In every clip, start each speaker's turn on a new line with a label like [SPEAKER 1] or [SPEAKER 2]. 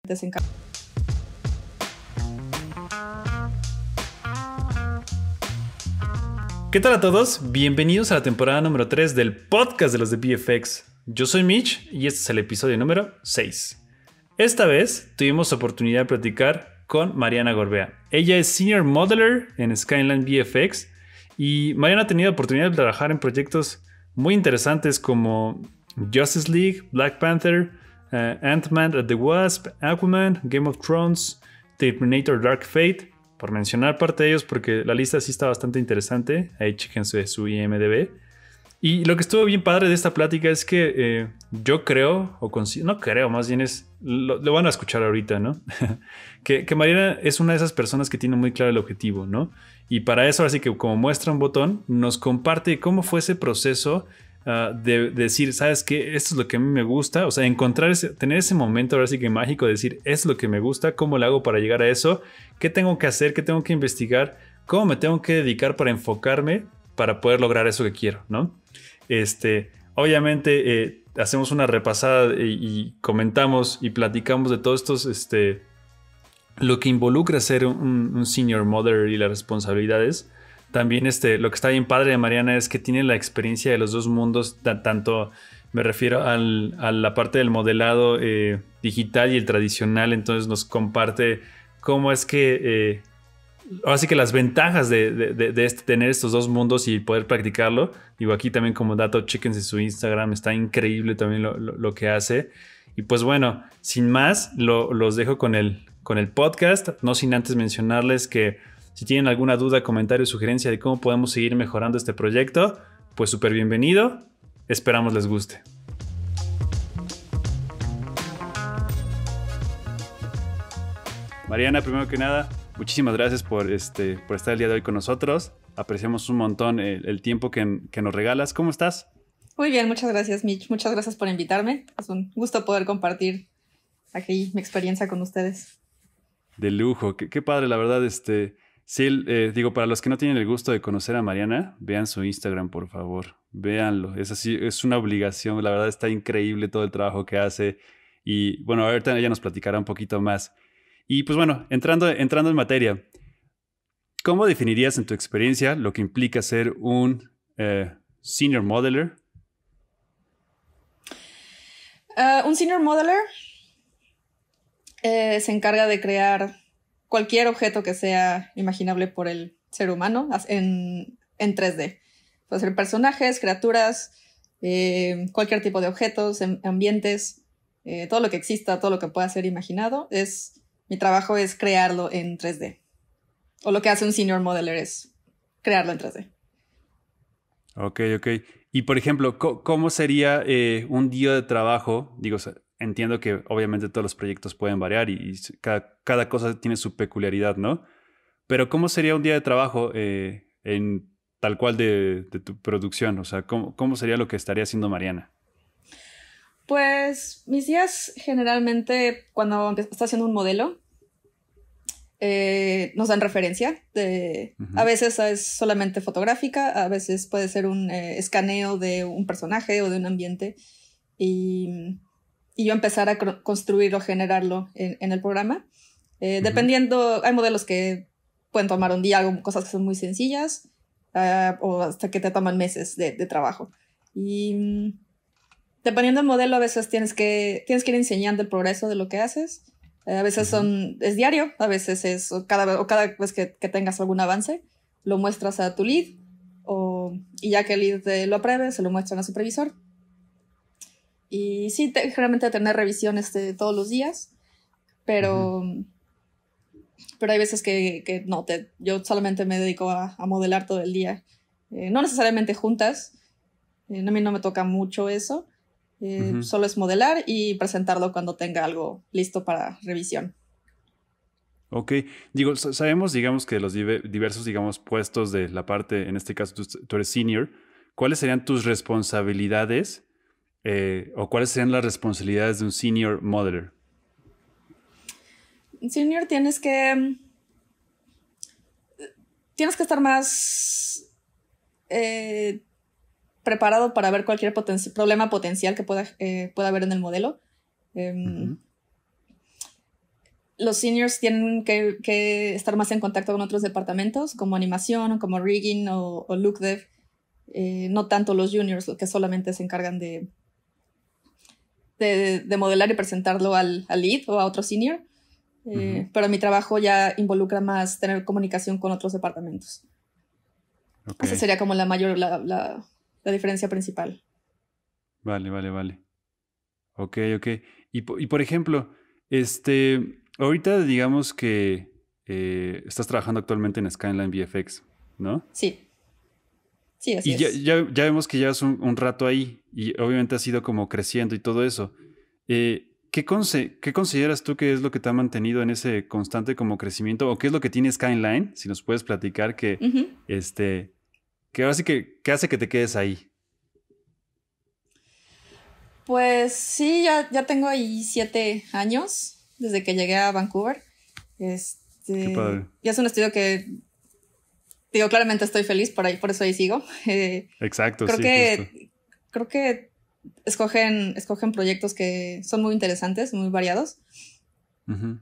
[SPEAKER 1] desencargo.
[SPEAKER 2] ¿Qué tal a todos? Bienvenidos a la temporada número 3 del podcast de los de VFX. Yo soy Mitch y este es el episodio número 6. Esta vez tuvimos oportunidad de platicar con Mariana Gorbea. Ella es Senior Modeler en Skyline VFX y Mariana ha tenido oportunidad de trabajar en proyectos muy interesantes como Justice League, Black Panther, Ant-Man and the Wasp, Aquaman, Game of Thrones, Terminator Dark Fate, por mencionar parte de ellos porque la lista sí está bastante interesante. Ahí chéquense su IMDb. Y lo que estuvo bien padre de esta plática es que yo creo, no creo, más bien lo van a escuchar ahorita, ¿no? que Mariana es una de esas personas que tiene muy claro el objetivo, ¿no? Y para eso, así que como muestra un botón, nos comparte cómo fue ese proceso de decir, ¿sabes qué? Esto es lo que a mí me gusta. O sea, tener ese momento ahora sí que mágico de decir, esto es lo que me gusta, ¿cómo lo hago para llegar a eso? ¿Qué tengo que hacer? ¿Qué tengo que investigar? ¿Cómo me tengo que dedicar para enfocarme para poder lograr eso que quiero, ¿no? Obviamente hacemos una repasada y comentamos y platicamos de todos estos, lo que involucra ser un senior mother y las responsabilidades. También lo que está bien padre de Mariana es que tiene la experiencia de los dos mundos, tanto me refiero a la parte del modelado digital y el tradicional. Entonces nos comparte cómo es que ahora sí que las ventajas de tener estos dos mundos y poder practicarlo. Digo, aquí también como dato, chéquense su Instagram, está increíble también lo que hace. Y pues bueno, sin más, los dejo con el podcast, no sin antes mencionarles que si tienen alguna duda, comentario o sugerencia de cómo podemos seguir mejorando este proyecto, pues súper bienvenido, esperamos les guste. Mariana, primero que nada, muchísimas gracias por estar el día de hoy con nosotros. Apreciamos un montón el tiempo que nos regalas. ¿Cómo estás?
[SPEAKER 1] Muy bien, muchas gracias, Mitch. Muchas gracias por invitarme. Es un gusto poder compartir aquí mi experiencia con ustedes.
[SPEAKER 2] De lujo, qué padre, la verdad. Sí, digo, para los que no tienen el gusto de conocer a Mariana, vean su Instagram, por favor. Véanlo. Es así, es una obligación. La verdad está increíble todo el trabajo que hace. Y bueno, ahorita ella nos platicará un poquito más. Y pues bueno, entrando en materia, ¿cómo definirías en tu experiencia lo que implica ser un senior modeler?
[SPEAKER 1] Un senior modeler se encarga de crear cualquier objeto que sea imaginable por el ser humano en 3D. Puede ser personajes, criaturas, cualquier tipo de objetos, ambientes, todo lo que exista, todo lo que pueda ser imaginado. Mi trabajo es crearlo en 3D. O lo que hace un senior modeler es crearlo en 3D.
[SPEAKER 2] Ok. Y por ejemplo, ¿cómo sería un día de trabajo? Digo, entiendo que obviamente todos los proyectos pueden variar y cada cosa tiene su peculiaridad, ¿no? Pero ¿cómo sería un día de trabajo en tal cual de tu producción? O sea, ¿cómo sería lo que estaría haciendo Mariana?
[SPEAKER 1] Pues mis días generalmente cuando está haciendo un modelo nos dan referencia. A veces es solamente fotográfica, a veces puede ser un escaneo de un personaje o de un ambiente y yo empezar a construirlo, generarlo en el programa. Dependiendo, hay modelos que pueden tomar un día, cosas que son muy sencillas o hasta que te toman meses de trabajo. Y dependiendo del modelo, a veces tienes que ir enseñando el progreso de lo que haces. A veces es diario, a veces es cada vez que tengas algún avance, lo muestras a tu lead y ya que el lead lo apruebe, se lo muestran a su supervisor. Y sí, generalmente tener revisiones todos los días, pero hay veces que no, yo solamente me dedico a modelar todo el día. No necesariamente juntas, a mí no me toca mucho eso. Solo es modelar y presentarlo cuando tenga algo listo para revisión.
[SPEAKER 2] Ok, digo, sabemos, digamos, que los diversos, digamos, puestos de la parte, en este caso tú eres senior, ¿cuáles serían tus responsabilidades o cuáles serían las responsabilidades de un senior modeler?
[SPEAKER 1] Senior tienes que estar más preparado para ver cualquier problema potencial que pueda haber en el modelo. los seniors tienen que estar más en contacto con otros departamentos, como animación, como rigging o look dev. No tanto los juniors, que solamente se encargan de modelar y presentarlo al lead o a otro senior. Pero mi trabajo ya involucra más tener comunicación con otros departamentos.
[SPEAKER 2] Okay.
[SPEAKER 1] Esa sería como la diferencia principal.
[SPEAKER 2] Vale. Ok. Y por ejemplo, ahorita digamos que estás trabajando actualmente en Skyline VFX, ¿no?
[SPEAKER 1] Sí, así
[SPEAKER 2] y
[SPEAKER 1] es.
[SPEAKER 2] ya vemos que llevas un rato ahí y obviamente has ido como creciendo y todo eso. ¿Qué consideras tú que es lo que te ha mantenido en ese constante como crecimiento? ¿O qué es lo que tiene Skyline? Si nos puedes platicar que ahora sí que hace que te quedes ahí.
[SPEAKER 1] Pues sí, ya tengo ahí 7 años desde que llegué a Vancouver.
[SPEAKER 2] Qué padre.
[SPEAKER 1] Y es un estudio que, digo, claramente estoy feliz por eso ahí sigo.
[SPEAKER 2] Exacto,
[SPEAKER 1] creo
[SPEAKER 2] sí,
[SPEAKER 1] que,
[SPEAKER 2] justo.
[SPEAKER 1] Creo que escogen proyectos que son muy interesantes, muy variados.
[SPEAKER 2] Uh-huh.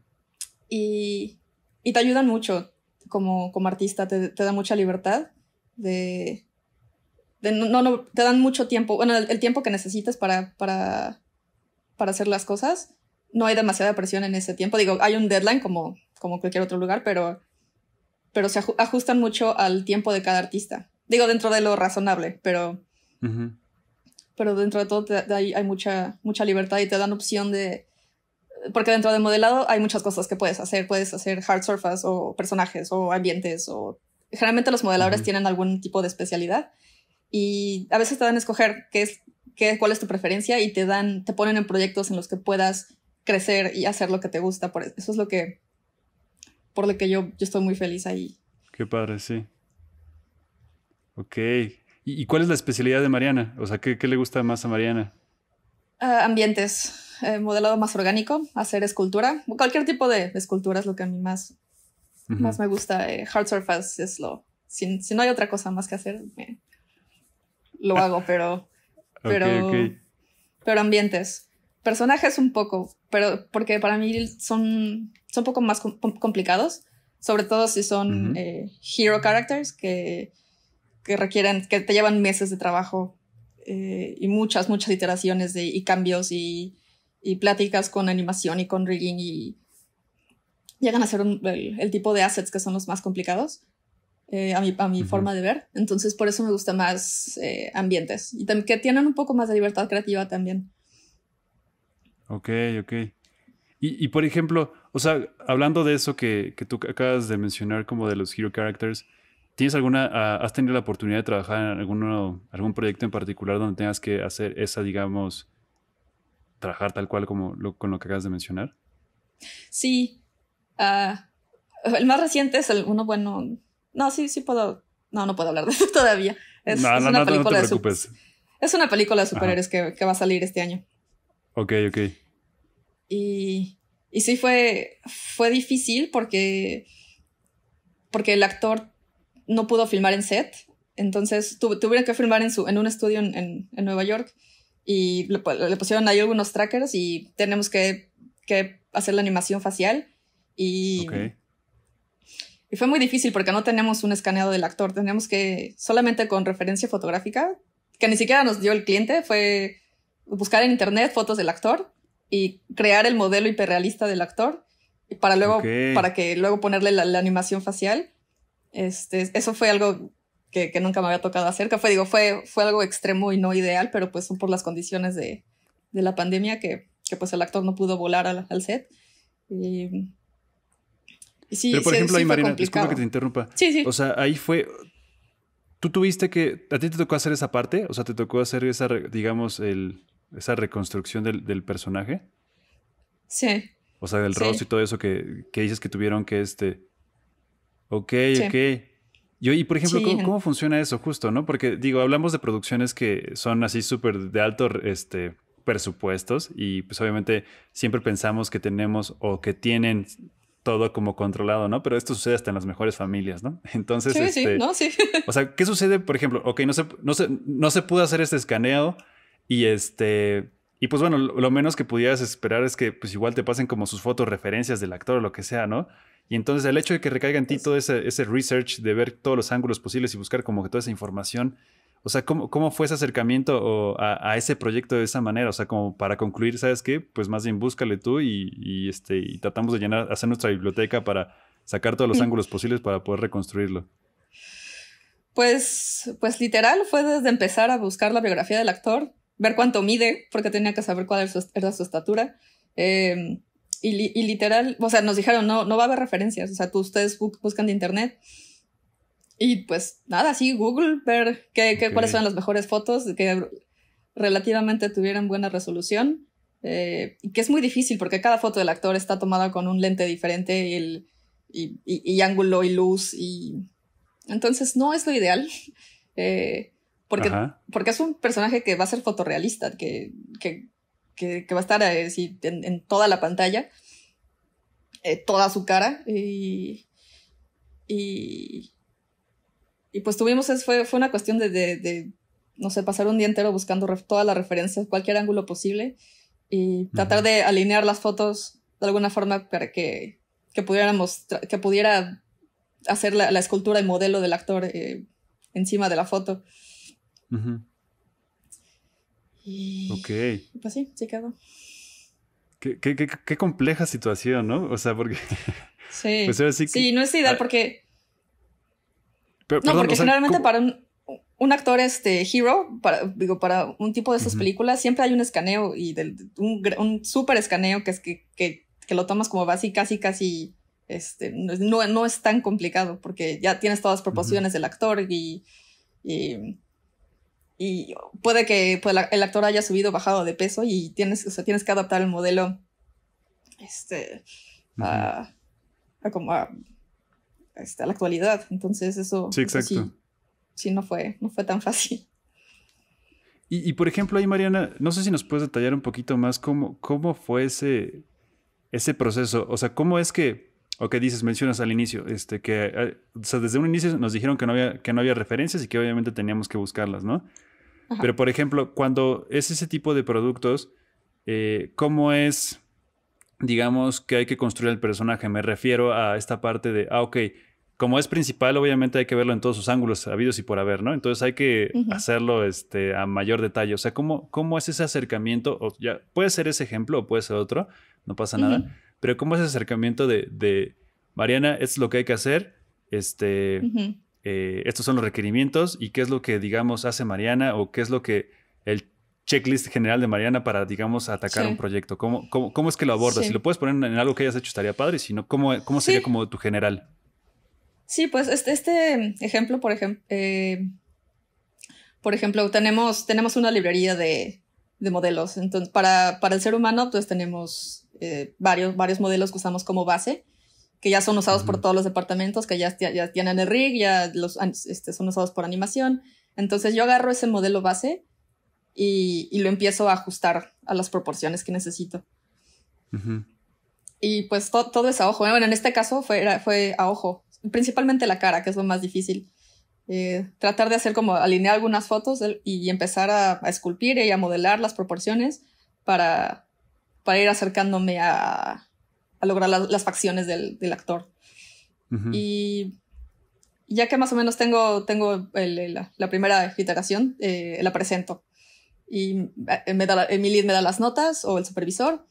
[SPEAKER 1] Y te ayudan mucho como artista, te da mucha libertad no, te dan mucho tiempo, bueno, el tiempo que necesitas para hacer las cosas. No hay demasiada presión en ese tiempo. Digo, hay un deadline como cualquier otro lugar, pero se ajustan mucho al tiempo de cada artista. Digo, dentro de lo razonable, pero dentro de todo hay mucha libertad y te dan opción porque dentro de modelado hay muchas cosas que puedes hacer. Puedes hacer hard surface o personajes o ambientes generalmente los modeladores tienen algún tipo de especialidad. Y a veces te dan a escoger cuál es tu preferencia y te ponen en proyectos en los que puedas crecer y hacer lo que te gusta. Eso es por lo que yo estoy muy feliz ahí.
[SPEAKER 2] Qué padre, sí. Ok. ¿Y cuál es la especialidad de Mariana? O sea, ¿qué le gusta más a Mariana?
[SPEAKER 1] Ambientes, modelado más orgánico, hacer escultura. Cualquier tipo de escultura es lo que a mí más me gusta. Hard surface es si no hay otra cosa más que hacer, lo hago, pero ambientes. Personajes un poco, pero porque para mí son un poco más complicados, sobre todo si son hero characters que requieren, que te llevan meses de trabajo y muchas iteraciones y cambios y pláticas con animación y con rigging y llegan a ser el tipo de assets que son los más complicados. A mi forma de ver. Entonces por eso me gusta más ambientes y que tienen un poco más de libertad creativa también. Ok.
[SPEAKER 2] Y por ejemplo, o sea, hablando de eso que tú acabas de mencionar como de los hero characters, ¿has tenido la oportunidad de trabajar en algún proyecto en particular donde tengas que hacer digamos, trabajar tal cual como con lo que acabas de mencionar?
[SPEAKER 1] Sí. El más reciente es uno bueno. No, sí puedo. No puedo hablar de eso todavía. Es una película
[SPEAKER 2] no te preocupes.
[SPEAKER 1] Es una película de superhéroes que va a salir este año.
[SPEAKER 2] Ok.
[SPEAKER 1] Y sí fue difícil porque el actor no pudo filmar en set. Entonces tuvieron que filmar en un estudio en Nueva York y le pusieron ahí algunos trackers y tenemos que hacer la animación facial y fue muy difícil porque no tenemos un escaneado del actor. Tenemos que, solamente con referencia fotográfica, que ni siquiera nos dio el cliente, fue buscar en internet fotos del actor y crear el modelo hiperrealista del actor para que luego ponerle la animación facial. Eso fue algo que nunca me había tocado hacer, que fue algo extremo y no ideal, pero pues son por las condiciones de la pandemia que pues el actor no pudo volar al set. Sí,
[SPEAKER 2] pero por ejemplo, ahí, Marina,
[SPEAKER 1] disculpa
[SPEAKER 2] que te interrumpa.
[SPEAKER 1] Sí.
[SPEAKER 2] O sea, ahí fue. ¿Tú tuviste a ti te tocó hacer esa parte? O sea, ¿te tocó hacer esa reconstrucción del personaje?
[SPEAKER 1] Sí.
[SPEAKER 2] O sea, del rostro y todo eso que dices que tuvieron que Ok. Y por ejemplo, ¿cómo funciona eso justo, no? Porque, digo, hablamos de producciones que son así súper de alto presupuestos y pues obviamente siempre pensamos que tenemos o que tienen todo como controlado, ¿no? Pero esto sucede hasta en las mejores familias, ¿no? Entonces,
[SPEAKER 1] sí.
[SPEAKER 2] O sea, ¿qué sucede? Por ejemplo, no se pudo hacer este escaneo y Y pues bueno, lo menos que pudieras esperar es que pues igual te pasen como sus fotos, referencias del actor o lo que sea, ¿no? Y entonces el hecho de que recaiga en ti todo ese research, de ver todos los ángulos posibles y buscar como que toda esa información, o sea, ¿cómo fue ese acercamiento a ese proyecto de esa manera? O sea, como para concluir, ¿sabes qué? Pues más bien búscale tú y tratamos de hacer nuestra biblioteca para sacar todos los ángulos posibles para poder reconstruirlo.
[SPEAKER 1] Pues literal fue desde empezar a buscar la biografía del actor, ver cuánto mide, porque tenía que saber cuál era su estatura. Y literal, o sea, nos dijeron, no va a haber referencias, o sea, ustedes buscan de internet. Y pues nada, sí, Google, ver cuáles son las mejores fotos que relativamente tuvieran buena resolución. Y que es muy difícil porque cada foto del actor está tomada con un lente diferente y ángulo y luz. Y entonces no es lo ideal. Porque es un personaje que va a ser fotorrealista, que va a estar en toda la pantalla, toda su cara. Y pues fue una cuestión de, no sé, pasar un día entero buscando todas las referencias, cualquier ángulo posible, y tratar de alinear las fotos de alguna forma para que pudiera hacer la escultura y modelo del actor encima de la foto. Y pues sí quedó.
[SPEAKER 2] Qué compleja situación, ¿no? O sea, porque...
[SPEAKER 1] Sí,
[SPEAKER 2] pues ahora sí,
[SPEAKER 1] no es ideal porque...
[SPEAKER 2] Perdón,
[SPEAKER 1] porque
[SPEAKER 2] o sea,
[SPEAKER 1] generalmente para un actor hero, para un tipo de estas películas, siempre hay un escaneo y un súper escaneo que lo tomas como base y casi no es tan complicado porque ya tienes todas las proporciones del actor y puede que el actor haya subido o bajado de peso y tienes que adaptar el modelo a la actualidad. Entonces eso
[SPEAKER 2] sí, exacto.
[SPEAKER 1] Sí, no fue tan fácil.
[SPEAKER 2] Y por ejemplo, ahí, Mariana, no sé si nos puedes detallar un poquito más cómo fue ese proceso. O sea, cómo es mencionas al inicio, o sea, desde un inicio nos dijeron que no había referencias y que obviamente teníamos que buscarlas, ¿no? Ajá. Pero, por ejemplo, cuando es ese tipo de productos, ¿cómo es, digamos, que hay que construir el personaje? Me refiero a esta parte de, ok, como es principal, obviamente hay que verlo en todos sus ángulos habidos y por haber, ¿no? Entonces hay que hacerlo a mayor detalle. O sea, ¿cómo es ese acercamiento? O ya, puede ser ese ejemplo o puede ser otro, no pasa nada. Pero ¿cómo es ese acercamiento de Mariana, esto es lo que hay que hacer, estos son los requerimientos y qué es lo que, digamos, hace Mariana o qué es lo que el checklist general de Mariana para, digamos, atacar un proyecto? ¿Cómo es que lo abordas? Si lo puedes poner en algo que hayas hecho estaría padre, si no, ¿cómo sería como tu general?
[SPEAKER 1] Sí, pues este ejemplo, por ejemplo, tenemos una librería de modelos. Entonces, para el ser humano, pues tenemos varios modelos que usamos como base, que ya son usados por todos los departamentos, que ya tienen el rig, ya son usados por animación. Entonces yo agarro ese modelo base y lo empiezo a ajustar a las proporciones que necesito. Y pues todo es a ojo. Bueno, en este caso fue a ojo. Principalmente la cara, que es lo más difícil. Tratar de hacer como alinear algunas fotos y empezar a esculpir y a modelar las proporciones para ir acercándome a lograr las facciones del actor. Y ya que más o menos tengo la primera iteración, la presento. Y mi lead me da las notas o el supervisor.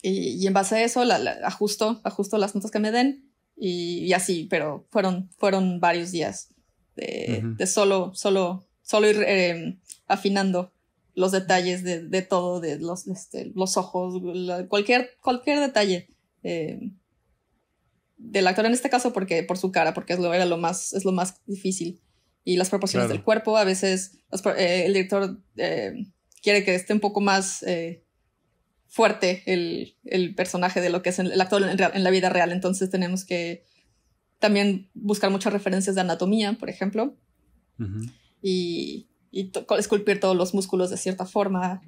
[SPEAKER 1] Y en base a eso ajusto las notas que me den. Y así, pero fueron varios días de solo ir afinando los detalles de todo, de los ojos, cualquier detalle del actor, en este caso por su cara, porque es lo más difícil. Y las proporciones del cuerpo, a veces el director quiere que esté un poco más fuerte el personaje de lo que es el actor en la vida real. Entonces tenemos que también buscar muchas referencias de anatomía, por ejemplo, y esculpir todos los músculos de cierta forma,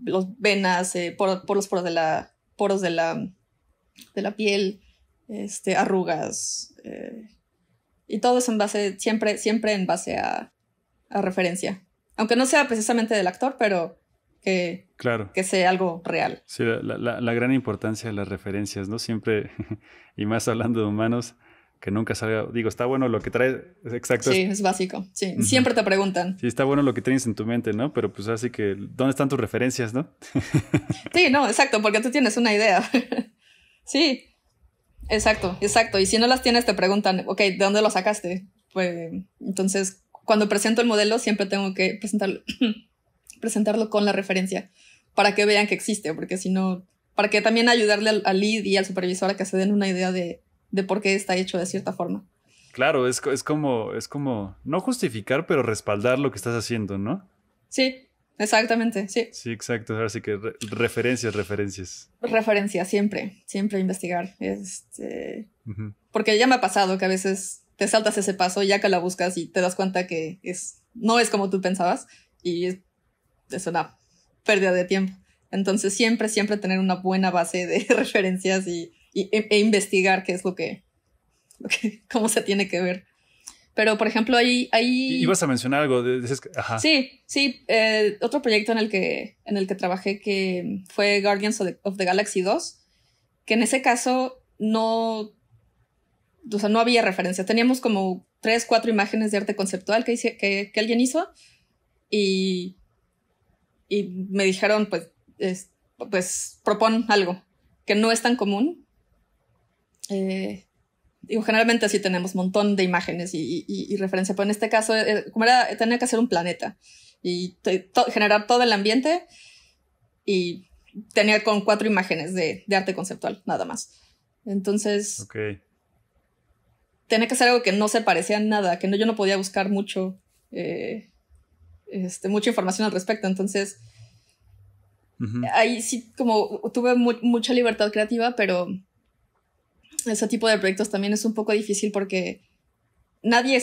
[SPEAKER 1] los venas, por los poros de la piel, arrugas, y todo eso siempre en base a referencia. Aunque no sea precisamente del actor, pero
[SPEAKER 2] Claro.
[SPEAKER 1] que sea algo real.
[SPEAKER 2] Sí, la gran importancia de las referencias, ¿no? Siempre, y más hablando de humanos, que nunca salga, digo, está bueno lo que trae, exacto.
[SPEAKER 1] Sí, es básico, sí. Siempre te preguntan.
[SPEAKER 2] Sí, está bueno lo que tienes en tu mente, ¿no? Pero pues así que, ¿dónde están tus referencias, no?
[SPEAKER 1] Sí, no, exacto, porque tú tienes una idea. Sí, exacto. Y si no las tienes, te preguntan, ok, ¿de dónde lo sacaste? Pues, entonces, cuando presento el modelo, siempre tengo que presentarlo con la referencia para que vean que existe, porque si no, para que también ayudarle al lead y al supervisor a que se den una idea de por qué está hecho de cierta forma.
[SPEAKER 2] Claro, es como, no justificar, pero respaldar lo que estás haciendo, ¿no?
[SPEAKER 1] Sí, exactamente, sí.
[SPEAKER 2] Sí, exacto. Ahora sí que referencias.
[SPEAKER 1] Referencia, siempre investigar. Porque ya me ha pasado que a veces te saltas ese paso ya que la buscas y te das cuenta que no es como tú pensabas y es una pérdida de tiempo. Entonces siempre tener una buena base de referencias e investigar qué es cómo se tiene que ver. Pero, por ejemplo, ahí...
[SPEAKER 2] Ibas a mencionar algo. Ajá.
[SPEAKER 1] Sí. Otro proyecto en el que trabajé que fue Guardians of the Galaxy 2, que en ese caso no había referencia. Teníamos como 3, 4 imágenes de arte conceptual que alguien hizo y me dijeron, pues propon algo que no es tan común. Generalmente sí tenemos un montón de imágenes y referencia, pero en este caso, tenía que hacer un planeta y generar todo el ambiente y tenía con 4 imágenes de arte conceptual, nada más. Entonces, tenía que hacer algo que no se parecía a nada, que yo no podía buscar mucha información al respecto. Entonces, ahí sí como tuve mucha libertad creativa, pero ese tipo de proyectos también es un poco difícil porque nadie,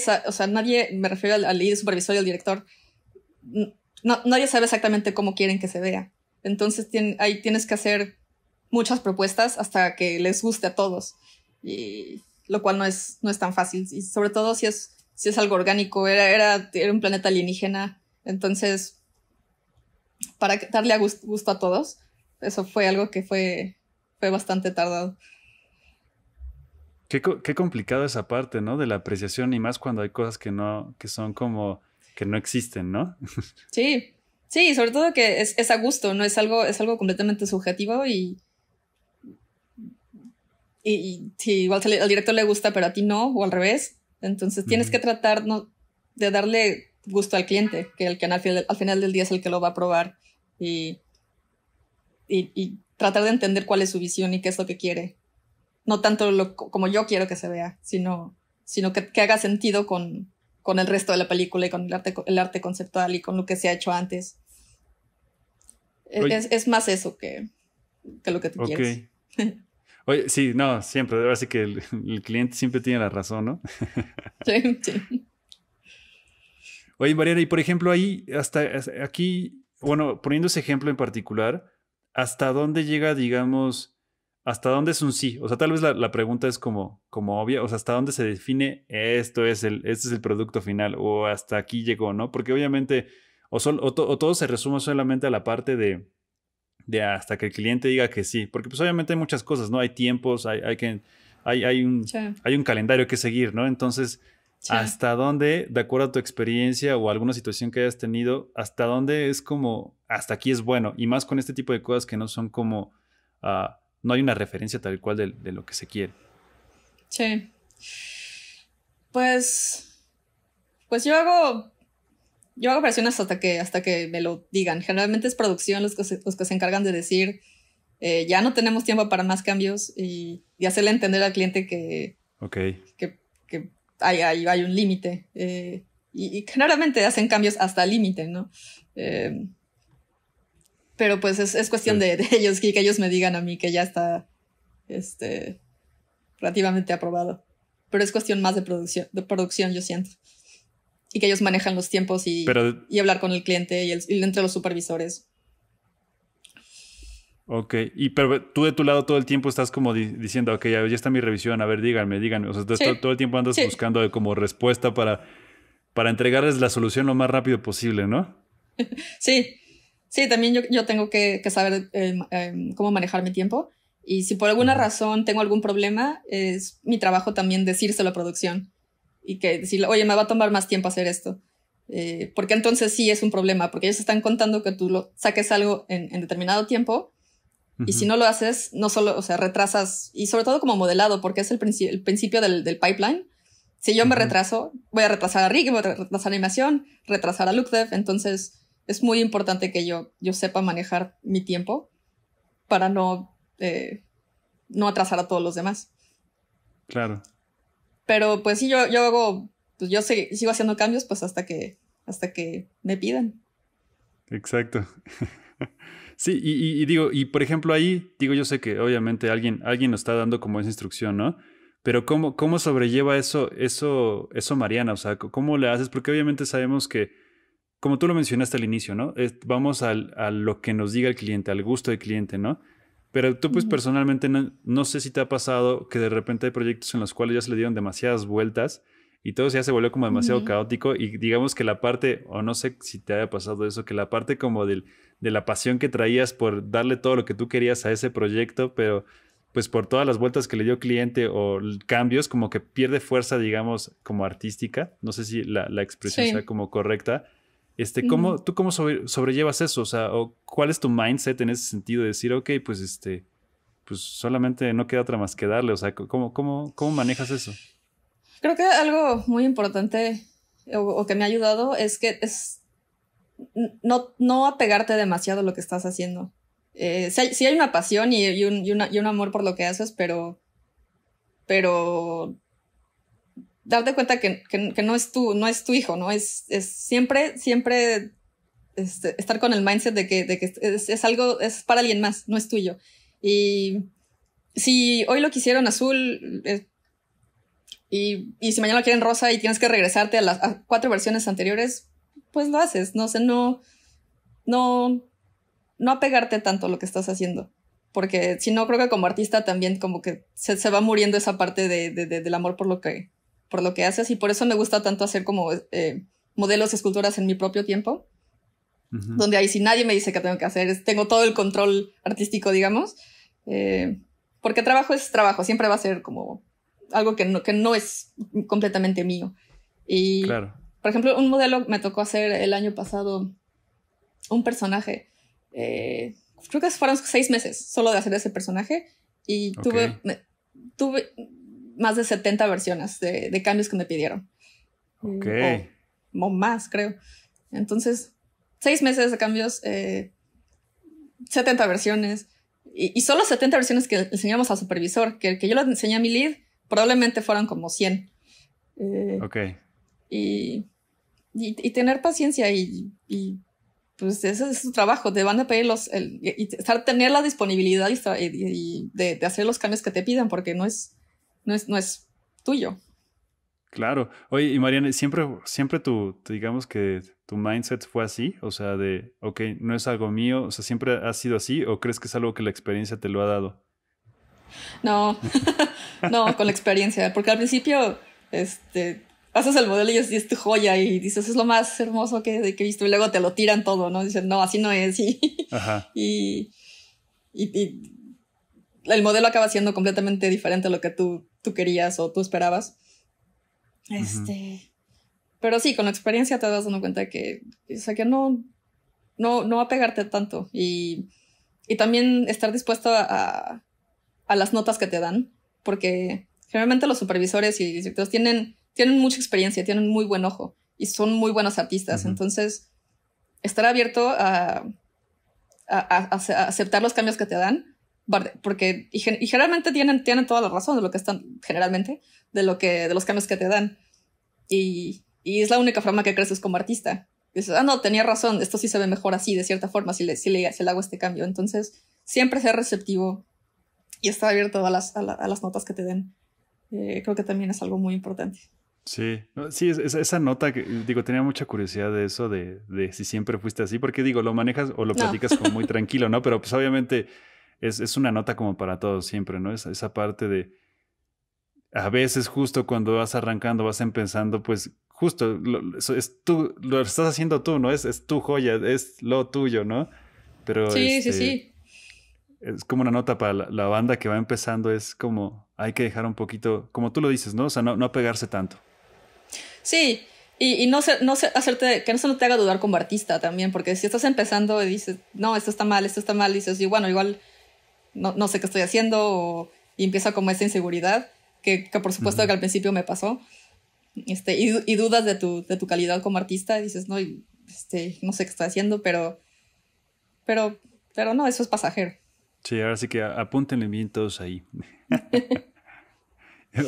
[SPEAKER 1] me refiero al lead, supervisor y al director, nadie sabe exactamente cómo quieren que se vea. Entonces ahí tienes que hacer muchas propuestas hasta que les guste a todos, y lo cual no es tan fácil, y sobre todo si es algo orgánico. Era un planeta alienígena, entonces para darle gusto a todos, eso fue algo que fue bastante tardado.
[SPEAKER 2] Qué complicado esa parte, ¿no? De la apreciación, y más cuando hay cosas que son como que no existen, ¿no?
[SPEAKER 1] Sí, sobre todo que es a gusto, no es algo completamente subjetivo y sí, igual al director le gusta, pero a ti no, o al revés. Entonces tienes que tratar de darle gusto al cliente, que al final del día es el que lo va a probar, y tratar de entender cuál es su visión y qué es lo que quiere. No tanto como yo quiero que se vea, sino que haga sentido con el resto de la película y con el arte conceptual y con lo que se ha hecho antes. Es más eso que lo que tú quieres.
[SPEAKER 2] Oye, sí, no, siempre. Ahora sí que el cliente siempre tiene la razón, ¿no?
[SPEAKER 1] Sí.
[SPEAKER 2] Oye, Mariana, y por ejemplo ahí, hasta aquí, bueno, poniendo ese ejemplo en particular, ¿hasta dónde llega, digamos... ¿Hasta dónde es un sí? O sea, tal vez la pregunta es como obvia. O sea, ¿hasta dónde se define este es el producto final? O hasta aquí llegó, ¿no? Porque obviamente o todo se resume solamente a la parte de hasta que el cliente diga que sí. Porque pues obviamente hay muchas cosas, ¿no? Hay tiempos, hay un calendario que seguir, ¿no? Entonces, ¿hasta dónde, de acuerdo a tu experiencia o alguna situación que hayas tenido, hasta dónde es como, hasta aquí es bueno? Y más con este tipo de cosas que no son como... no hay una referencia tal cual de lo que se quiere.
[SPEAKER 1] Sí. Pues yo hago versiones hasta que me lo digan. Generalmente es producción los que se encargan de decir, ya no tenemos tiempo para más cambios, y hacerle entender al cliente que hay un límite. Y generalmente hacen cambios hasta el límite, ¿no? Pero pues es cuestión de ellos, que ellos me digan a mí que ya está relativamente aprobado. Pero es cuestión más de producción, yo siento. Y que ellos manejan los tiempos y hablar con el cliente y entre los supervisores.
[SPEAKER 2] Ok, pero tú de tu lado todo el tiempo estás como diciendo, ok, ya está mi revisión, a ver, díganme. O sea, todo el tiempo andas buscando como respuesta para entregarles la solución lo más rápido posible, ¿no?
[SPEAKER 1] Sí, sí, también yo tengo que saber cómo manejar mi tiempo. Y si por alguna razón tengo algún problema, es mi trabajo también decírselo a producción. Y que decirle, oye, me va a tomar más tiempo hacer esto. Porque entonces sí es un problema, porque ellos están contando que tú saques algo en determinado tiempo. Y si no lo haces, no solo, o sea, retrasas, y sobre todo como modelado, porque es el principio del pipeline. Si yo me retraso, voy a retrasar a Rick, voy a retrasar a animación, retrasar a LookDev. Entonces es muy importante que yo sepa manejar mi tiempo para no atrasar a todos los demás.
[SPEAKER 2] Claro.
[SPEAKER 1] Pero pues sí, yo hago, pues yo sigo haciendo cambios pues hasta que me pidan.
[SPEAKER 2] Exacto. Sí, y digo, y por ejemplo ahí, digo, yo sé que obviamente alguien nos está dando como esa instrucción, ¿no? Pero ¿cómo sobrelleva eso Mariana? O sea, ¿cómo le haces? Porque obviamente sabemos que, como tú lo mencionaste al inicio, ¿no? Vamos a lo que nos diga el cliente, al gusto del cliente, ¿no? Pero tú pues personalmente no sé si te ha pasado que de repente hay proyectos en los cuales ya se le dieron demasiadas vueltas y todo ya se volvió como demasiado caótico y digamos que la parte, o no sé si te haya pasado eso, que la parte como de la pasión que traías por darle todo lo que tú querías a ese proyecto, pero pues por todas las vueltas que le dio cliente o cambios, como que pierde fuerza, digamos, como artística. No sé si la expresión sea como correcta. ¿Tú cómo sobrellevas eso? O sea, ¿o cuál es tu mindset en ese sentido de decir, ok, pues pues solamente no queda otra más que darle? O sea, ¿cómo manejas eso?
[SPEAKER 1] Creo que algo muy importante o que me ha ayudado es que no apegarte demasiado a lo que estás haciendo. Sí hay una pasión y un amor por lo que haces, pero darte cuenta que no es tu hijo, ¿no? Es siempre estar con el mindset de que es algo, es para alguien más, no es tuyo. Y si hoy lo quisieron azul, y si mañana lo quieren rosa y tienes que regresarte a las 4 versiones anteriores, pues lo haces. No sé, no apegarte tanto a lo que estás haciendo. Porque si no, creo que como artista también como que se va muriendo esa parte del amor por lo que haces. Y por eso me gusta tanto hacer como modelos y esculturas en mi propio tiempo. Donde ahí si nadie me dice qué tengo que hacer, tengo todo el control artístico, digamos. Porque trabajo es trabajo, siempre va a ser como algo que no es completamente mío. Y,
[SPEAKER 2] claro.
[SPEAKER 1] Por ejemplo, un modelo me tocó hacer el año pasado un personaje. Creo que fueron 6 meses solo de hacer ese personaje. Y tuve más de 70 versiones de cambios que me pidieron.
[SPEAKER 2] Ok.
[SPEAKER 1] O más, creo. Entonces, 6 meses de cambios, 70 versiones. Y solo 70 versiones que enseñamos al supervisor, que yo le enseñé a mi lead, probablemente fueran como 100.
[SPEAKER 2] Ok.
[SPEAKER 1] Y tener paciencia y pues ese es su trabajo. Te van a pedir tener la disponibilidad y de hacer los cambios que te pidan, porque no es tuyo.
[SPEAKER 2] Claro. Oye, y Mariana, ¿siempre digamos que tu mindset fue así? O sea, ok, no es algo mío, o sea, ¿siempre ha sido así? ¿O crees que es algo que la experiencia te lo ha dado?
[SPEAKER 1] No, no, con la experiencia, porque al principio, haces el modelo y es tu joya y dices, es lo más hermoso que he visto, y luego te lo tiran todo, ¿no? Dicen, no, así no es,
[SPEAKER 2] Ajá.
[SPEAKER 1] y el modelo acaba siendo completamente diferente a lo que tú querías o tú esperabas. Pero sí, con la experiencia te vas dando cuenta que no apegarte tanto y también estar dispuesto a las notas que te dan, porque generalmente los supervisores y directores tienen mucha experiencia, tienen muy buen ojo y son muy buenos artistas. Entonces, estar abierto a aceptar los cambios que te dan, porque y generalmente tienen toda la razón de lo que están, generalmente, de los cambios que te dan. Y es la única forma que creces como artista. Dices, no, tenía razón, esto sí se ve mejor así, de cierta forma, si le hago este cambio. Entonces, siempre ser receptivo y estar abierto a las notas que te den. Creo que también es algo muy importante.
[SPEAKER 2] Sí, sí, esa nota que, digo, tenía mucha curiosidad de eso, de si siempre fuiste así, porque digo, lo manejas o lo platicas como muy tranquilo, ¿no? Pero pues obviamente es una nota como para todos siempre, ¿no? Esa parte de, a veces justo cuando vas arrancando, vas empezando, pues justo, tú, lo estás haciendo tú, ¿no? Es tu joya, es lo tuyo, ¿no? Pero
[SPEAKER 1] Sí.
[SPEAKER 2] es como una nota para la banda que va empezando, es como hay que dejar un poquito, como tú lo dices, ¿no? O sea, no apegarse tanto.
[SPEAKER 1] Sí, y no sé hacerte, que eso no te haga dudar como artista también, porque si estás empezando y dices, no, esto está mal, dices, y bueno, igual no sé qué estoy haciendo, y empieza como esa inseguridad, que por supuesto que al principio me pasó, y dudas de tu calidad como artista, y dices, no, no sé qué estoy haciendo, pero no, eso es pasajero.
[SPEAKER 2] Sí, ahora sí que apúntenle bien todos ahí.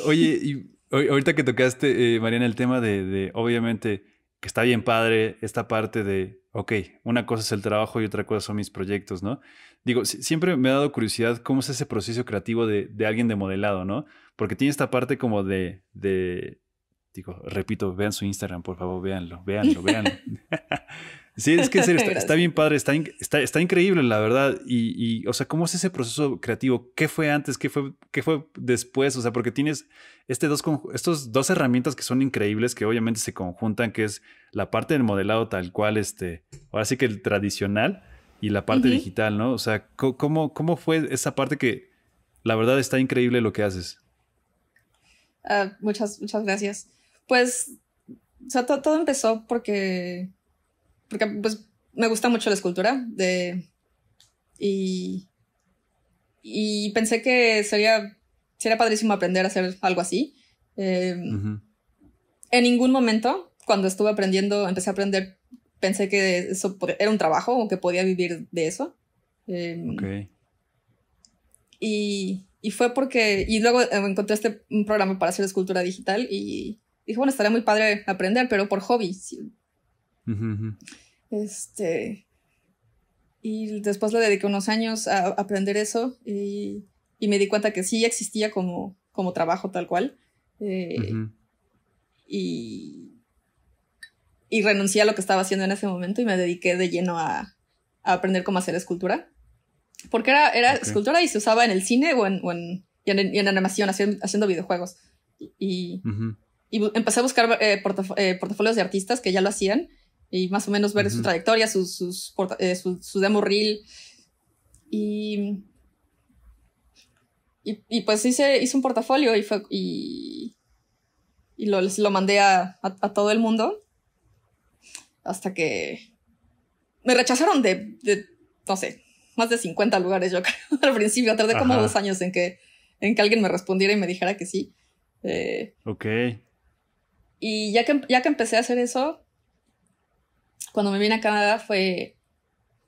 [SPEAKER 2] Oye, y ahorita que tocaste, Mariana, el tema de obviamente que está bien padre esta parte de, ok, una cosa es el trabajo y otra cosa son mis proyectos, ¿no? Digo, siempre me ha dado curiosidad cómo es ese proceso creativo de alguien de modelado, ¿no? Porque tiene esta parte como digo, repito, vean su Instagram, por favor, véanlo. Sí, es que en serio, está bien padre, está increíble, la verdad. O sea, ¿cómo es ese proceso creativo? ¿Qué fue antes? ¿Qué fue después? O sea, porque tienes estos dos herramientas que son increíbles, que obviamente se conjuntan, que es la parte del modelado tal cual, ahora sí que el tradicional y la parte
[SPEAKER 1] Ujú.
[SPEAKER 2] digital, ¿no? O sea, ¿cómo fue esa parte que la verdad está increíble lo que haces?
[SPEAKER 1] Muchas gracias. Pues, o sea, todo empezó porque pues me gusta mucho la escultura y, y pensé que sería padrísimo aprender a hacer algo así. Eh,
[SPEAKER 2] Ujú.
[SPEAKER 1] en ningún momento, cuando estuve aprendiendo, empecé a aprender, pensé que eso era un trabajo o que podía vivir de eso.
[SPEAKER 2] Ok.
[SPEAKER 1] Y fue porque, y luego encontré un programa para hacer escultura digital y dije, bueno, estaría muy padre aprender, pero por hobby. Sí.
[SPEAKER 2] Ujú, ujú.
[SPEAKER 1] Este, y después le dediqué unos años a aprender eso y me di cuenta que sí existía como trabajo tal cual. Eh,
[SPEAKER 2] Ujú.
[SPEAKER 1] y, y renuncié a lo que estaba haciendo en ese momento y me dediqué de lleno a aprender cómo hacer escultura. Porque era
[SPEAKER 2] Ok.
[SPEAKER 1] escultura y se usaba en el cine y en animación, haciendo videojuegos. Y,
[SPEAKER 2] Ujú,
[SPEAKER 1] empecé a buscar portafolios de artistas que ya lo hacían y más o menos ver su
[SPEAKER 2] ujú.
[SPEAKER 1] trayectoria, su demo reel. Y, pues hice un portafolio y lo mandé a todo el mundo hasta que me rechazaron no sé, más de 50 lugares, yo creo. Al principio tardé como 2 años en que alguien me respondiera y me dijera que sí. Eh,
[SPEAKER 2] Ok.
[SPEAKER 1] y ya que empecé a hacer eso, cuando me vine a Canadá fue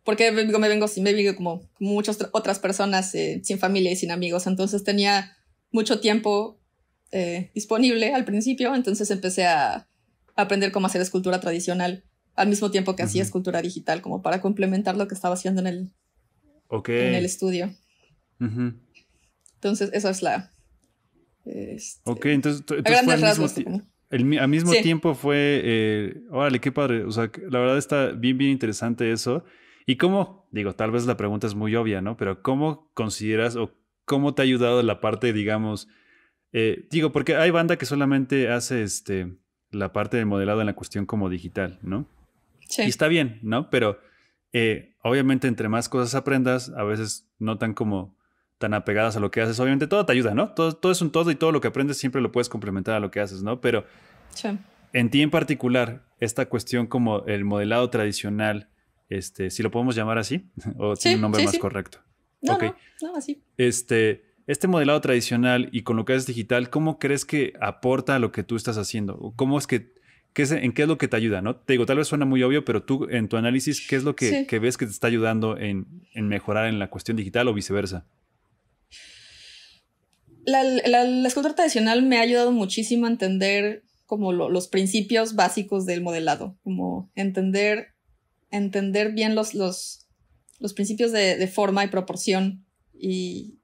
[SPEAKER 1] porque me vengo como muchas otras personas sin familia y sin amigos, entonces tenía mucho tiempo disponible al principio, entonces empecé a aprender cómo hacer escultura tradicional al mismo tiempo que hacía
[SPEAKER 2] Ujú.
[SPEAKER 1] escultura digital, como para complementar lo que estaba haciendo
[SPEAKER 2] Ok.
[SPEAKER 1] en el estudio.
[SPEAKER 2] Ujú.
[SPEAKER 1] Entonces, eso es
[SPEAKER 2] Ok,
[SPEAKER 1] a
[SPEAKER 2] entonces fue
[SPEAKER 1] grandes
[SPEAKER 2] al mismo
[SPEAKER 1] rasgos,
[SPEAKER 2] tiempo.
[SPEAKER 1] como.
[SPEAKER 2] Al mismo
[SPEAKER 1] Sí,
[SPEAKER 2] tiempo fue, órale, qué padre. O sea, que la verdad está bien interesante eso. ¿Y cómo? Digo, tal vez la pregunta es muy obvia, ¿no? Pero ¿cómo consideras o cómo te ha ayudado la parte, digamos, digo, porque hay banda que solamente hace la parte de modelado en la cuestión como digital, ¿no? Y
[SPEAKER 1] sí,
[SPEAKER 2] está bien, ¿no? Pero obviamente entre más cosas aprendas, a veces no tan como tan apegadas a lo que haces. Obviamente todo te ayuda, ¿no? Todo es un todo y todo lo que aprendes siempre lo puedes complementar a lo que haces, ¿no? Pero
[SPEAKER 1] sí.
[SPEAKER 2] en ti en particular, esta cuestión como el modelado tradicional, si lo podemos llamar así, o tiene un
[SPEAKER 1] Sí,
[SPEAKER 2] nombre
[SPEAKER 1] sí,
[SPEAKER 2] más
[SPEAKER 1] sí.
[SPEAKER 2] correcto.
[SPEAKER 1] No,
[SPEAKER 2] Ok.
[SPEAKER 1] no, no, así.
[SPEAKER 2] Este modelado tradicional y con lo que haces digital, ¿cómo crees que aporta a lo que tú estás haciendo? ¿O ¿cómo es en qué es lo que te ayuda, no? Te digo, tal vez suena muy obvio, pero tú en tu análisis, ¿qué es lo que,
[SPEAKER 1] Sí.
[SPEAKER 2] que ves que te está ayudando en mejorar en la cuestión digital o viceversa?
[SPEAKER 1] La escultura tradicional me ha ayudado muchísimo a entender como los principios básicos del modelado, como entender bien los principios de forma y proporción y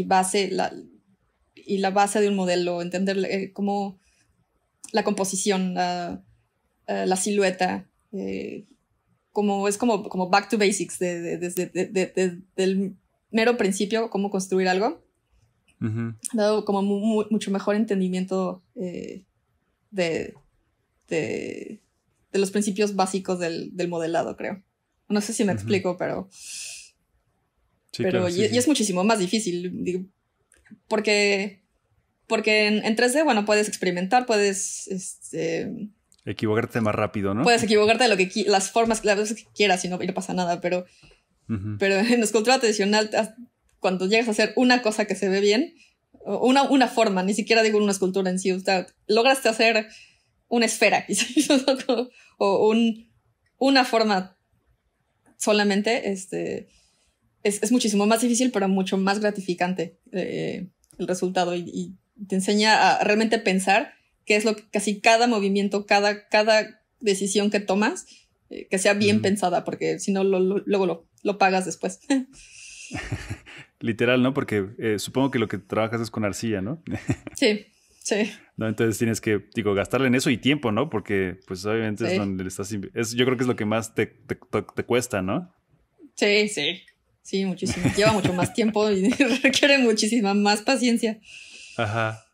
[SPEAKER 1] base, la base de un modelo, entender cómo la composición, la silueta, como back to basics, del mero principio, cómo construir algo.
[SPEAKER 2] Ujú.
[SPEAKER 1] Me ha dado como mucho mejor entendimiento de, de, de los principios básicos del modelado, creo. No sé si me explico, pero...
[SPEAKER 2] Sí, claro,
[SPEAKER 1] y es muchísimo más difícil, digo, porque en 3D, bueno, puedes experimentar, puedes...
[SPEAKER 2] equivocarte más rápido, ¿no?
[SPEAKER 1] Puedes equivocarte de las formas que quieras y no pasa nada, pero en escultura tradicional, cuando llegas a hacer una cosa que se ve bien, una forma, ni siquiera digo una escultura en sí, o sea, lograste hacer una esfera o una forma solamente, es muchísimo más difícil, pero mucho más gratificante el resultado y te enseña a realmente pensar qué es lo que casi cada movimiento, cada decisión que tomas, que sea bien pensada, porque si no, luego lo pagas después.
[SPEAKER 2] Literal, ¿no? Porque supongo que lo que trabajas es con arcilla, ¿no?
[SPEAKER 1] Sí, sí.
[SPEAKER 2] No, entonces tienes que, gastarle en eso y tiempo, ¿no? Porque, pues, obviamente
[SPEAKER 1] sí.
[SPEAKER 2] es donde le estás... yo creo que es lo que más te cuesta, ¿no?
[SPEAKER 1] Sí, sí. Sí, muchísimo. Lleva mucho más tiempo y requiere muchísima más paciencia.
[SPEAKER 2] Ajá.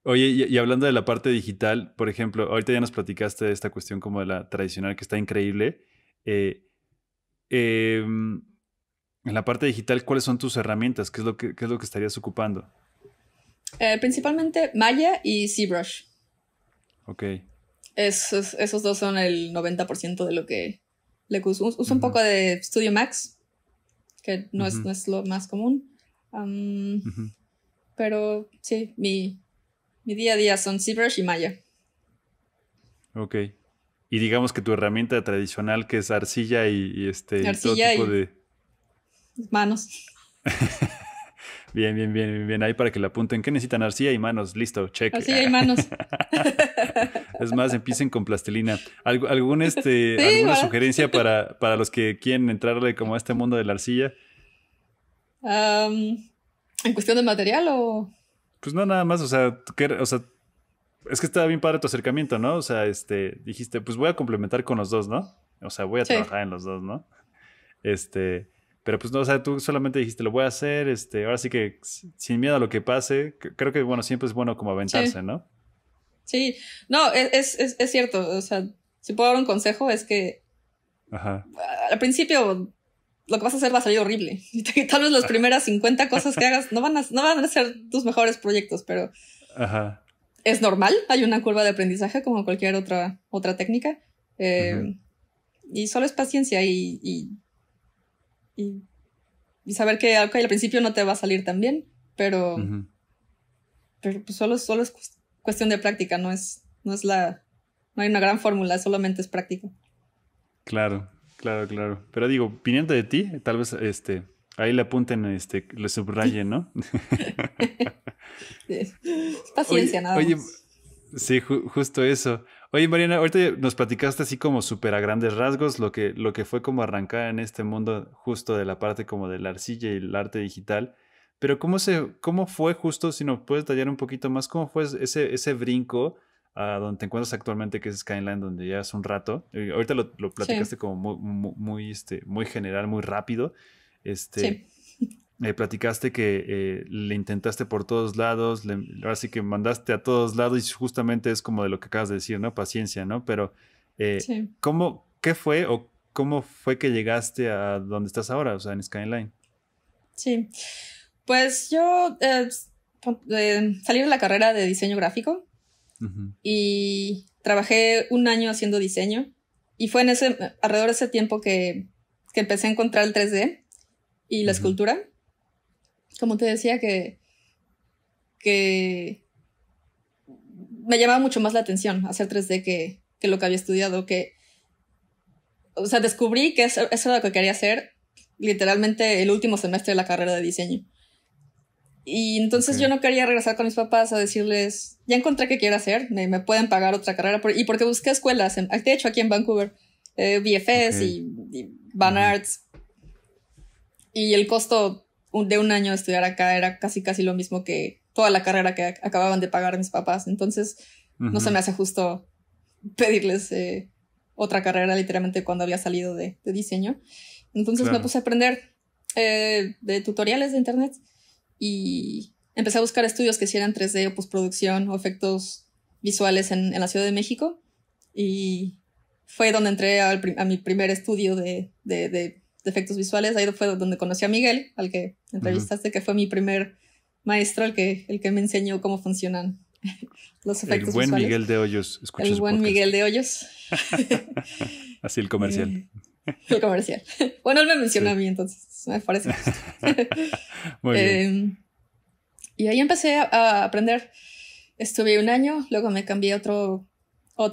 [SPEAKER 2] Oye, y hablando de la parte digital, por ejemplo, ahorita ya nos platicaste de esta cuestión como de la tradicional que está increíble. En la parte digital, ¿cuáles son tus herramientas? ¿Qué es lo que estarías ocupando?
[SPEAKER 1] Principalmente Maya y ZBrush.
[SPEAKER 2] Ok.
[SPEAKER 1] Esos dos son el 90% de lo que le uso. Uso un poco de Studio Max, que no es lo más común. Pero sí, mi día a día son ZBrush y Maya.
[SPEAKER 2] Ok. Y digamos que tu herramienta tradicional, que es arcilla y
[SPEAKER 1] arcilla
[SPEAKER 2] y todo tipo de...
[SPEAKER 1] manos.
[SPEAKER 2] Bien. Ahí para que la apunten. ¿Qué necesitan? Arcilla y manos. Listo, check.
[SPEAKER 1] Arcilla y manos.
[SPEAKER 2] Es más, empiecen con plastilina. ¿Alguna sugerencia para los que quieren entrarle como a este mundo de la arcilla?
[SPEAKER 1] ¿En cuestión de material o...?
[SPEAKER 2] Pues no, nada más. O sea, es que estaba bien padre tu acercamiento, ¿no? O sea, dijiste, pues voy a complementar con los dos, ¿no? O sea, voy a trabajar en los dos, ¿no? Pero pues no, o sea, tú solamente dijiste, lo voy a hacer, ahora sí que sin miedo a lo que pase. Creo que, bueno, siempre es bueno como aventarse, ¿no?
[SPEAKER 1] Sí, no, es cierto, o sea, si puedo dar un consejo es que al principio lo que vas a hacer va a salir horrible. Y tal vez las primeras 50 cosas que hagas no van a ser tus mejores proyectos, pero es normal, hay una curva de aprendizaje como cualquier otra técnica. Y solo es paciencia y saber que al principio no te va a salir tan bien, pero pues solo es cuestión de práctica, no hay una gran fórmula, solamente es práctica.
[SPEAKER 2] Claro. Pero digo, viniendo de ti, tal vez ahí le apunten, le subrayen, ¿no?
[SPEAKER 1] Es paciencia, nada más.
[SPEAKER 2] Oye, sí, justo eso. Oye, Mariana, ahorita nos platicaste así como súper a grandes rasgos lo que fue como arrancar en este mundo justo de la parte como de la arcilla y el arte digital. Pero ¿cómo fue justo, si nos puedes detallar un poquito más, cómo fue ese brinco a donde te encuentras actualmente, que es Skyline, donde ya hace un rato? Ahorita lo platicaste como muy general, muy rápido.
[SPEAKER 1] Sí.
[SPEAKER 2] Platicaste que le intentaste por todos lados, ahora sí que mandaste a todos lados y justamente es como de lo que acabas de decir, ¿no? Paciencia, ¿no? Pero ¿qué fue o cómo fue que llegaste a donde estás ahora, o sea, en Skyline?
[SPEAKER 1] Sí, pues yo salí de la carrera de diseño gráfico y trabajé un año haciendo diseño y fue alrededor de ese tiempo que empecé a encontrar el 3D y la escultura. Como te decía que me llamaba mucho más la atención hacer 3D que lo que había estudiado, o sea, descubrí que eso era lo que quería hacer literalmente el último semestre de la carrera de diseño. Y entonces yo no quería regresar con mis papás a decirles, ya encontré qué quiero hacer, me pueden pagar otra carrera. Y porque busqué escuelas, de hecho aquí en Vancouver, VFS y Van Arts. Y el costo de un año de estudiar acá era casi lo mismo que toda la carrera que acababan de pagar mis papás. Entonces no se me hace justo pedirles otra carrera literalmente cuando había salido de diseño. Entonces me puse a aprender de tutoriales de internet y empecé a buscar estudios que hicieran 3D o postproducción o efectos visuales en la Ciudad de México y fue donde entré a mi primer estudio de efectos visuales. Ahí fue donde conocí a Miguel, al que entrevistaste, que fue mi primer maestro, el que me enseñó cómo funcionan los efectos
[SPEAKER 2] el buen
[SPEAKER 1] visuales.
[SPEAKER 2] Miguel de Hoyos.
[SPEAKER 1] El buen podcast. Miguel de Hoyos.
[SPEAKER 2] Así el comercial.
[SPEAKER 1] El comercial. Bueno, él me mencionó a mí, entonces me parece justo.
[SPEAKER 2] Muy bien.
[SPEAKER 1] Y ahí empecé a aprender. Estuve 1 año, luego me cambié a otro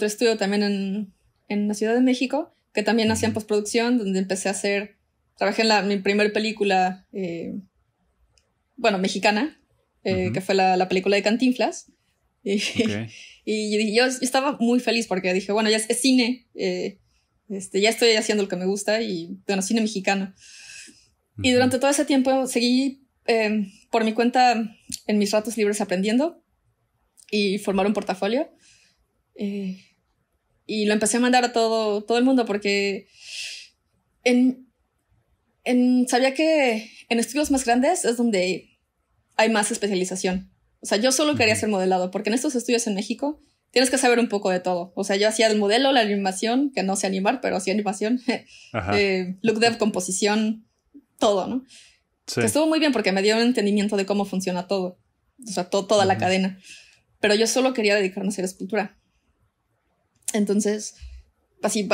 [SPEAKER 1] estudio también en la Ciudad de México, que también hacían postproducción, donde empecé a trabajé en mi primer película, mexicana, que fue la película de Cantinflas. Y yo estaba muy feliz porque dije, bueno, ya es cine, ya estoy haciendo lo que me gusta y, bueno, cine mexicano. Y durante todo ese tiempo seguí por mi cuenta en mis ratos libres aprendiendo y formar un portafolio. Y lo empecé a mandar a todo el mundo porque sabía que en estudios más grandes es donde hay más especialización. O sea, yo solo quería hacer modelado porque en estos estudios en México tienes que saber un poco de todo. O sea, yo hacía el modelo, la animación, que no sé animar, pero hacía animación, look dev, composición, todo, ¿no? Sí. Que estuvo muy bien porque me dio un entendimiento de cómo funciona todo. O sea, toda la cadena. Pero yo solo quería dedicarme a hacer escultura. Entonces, así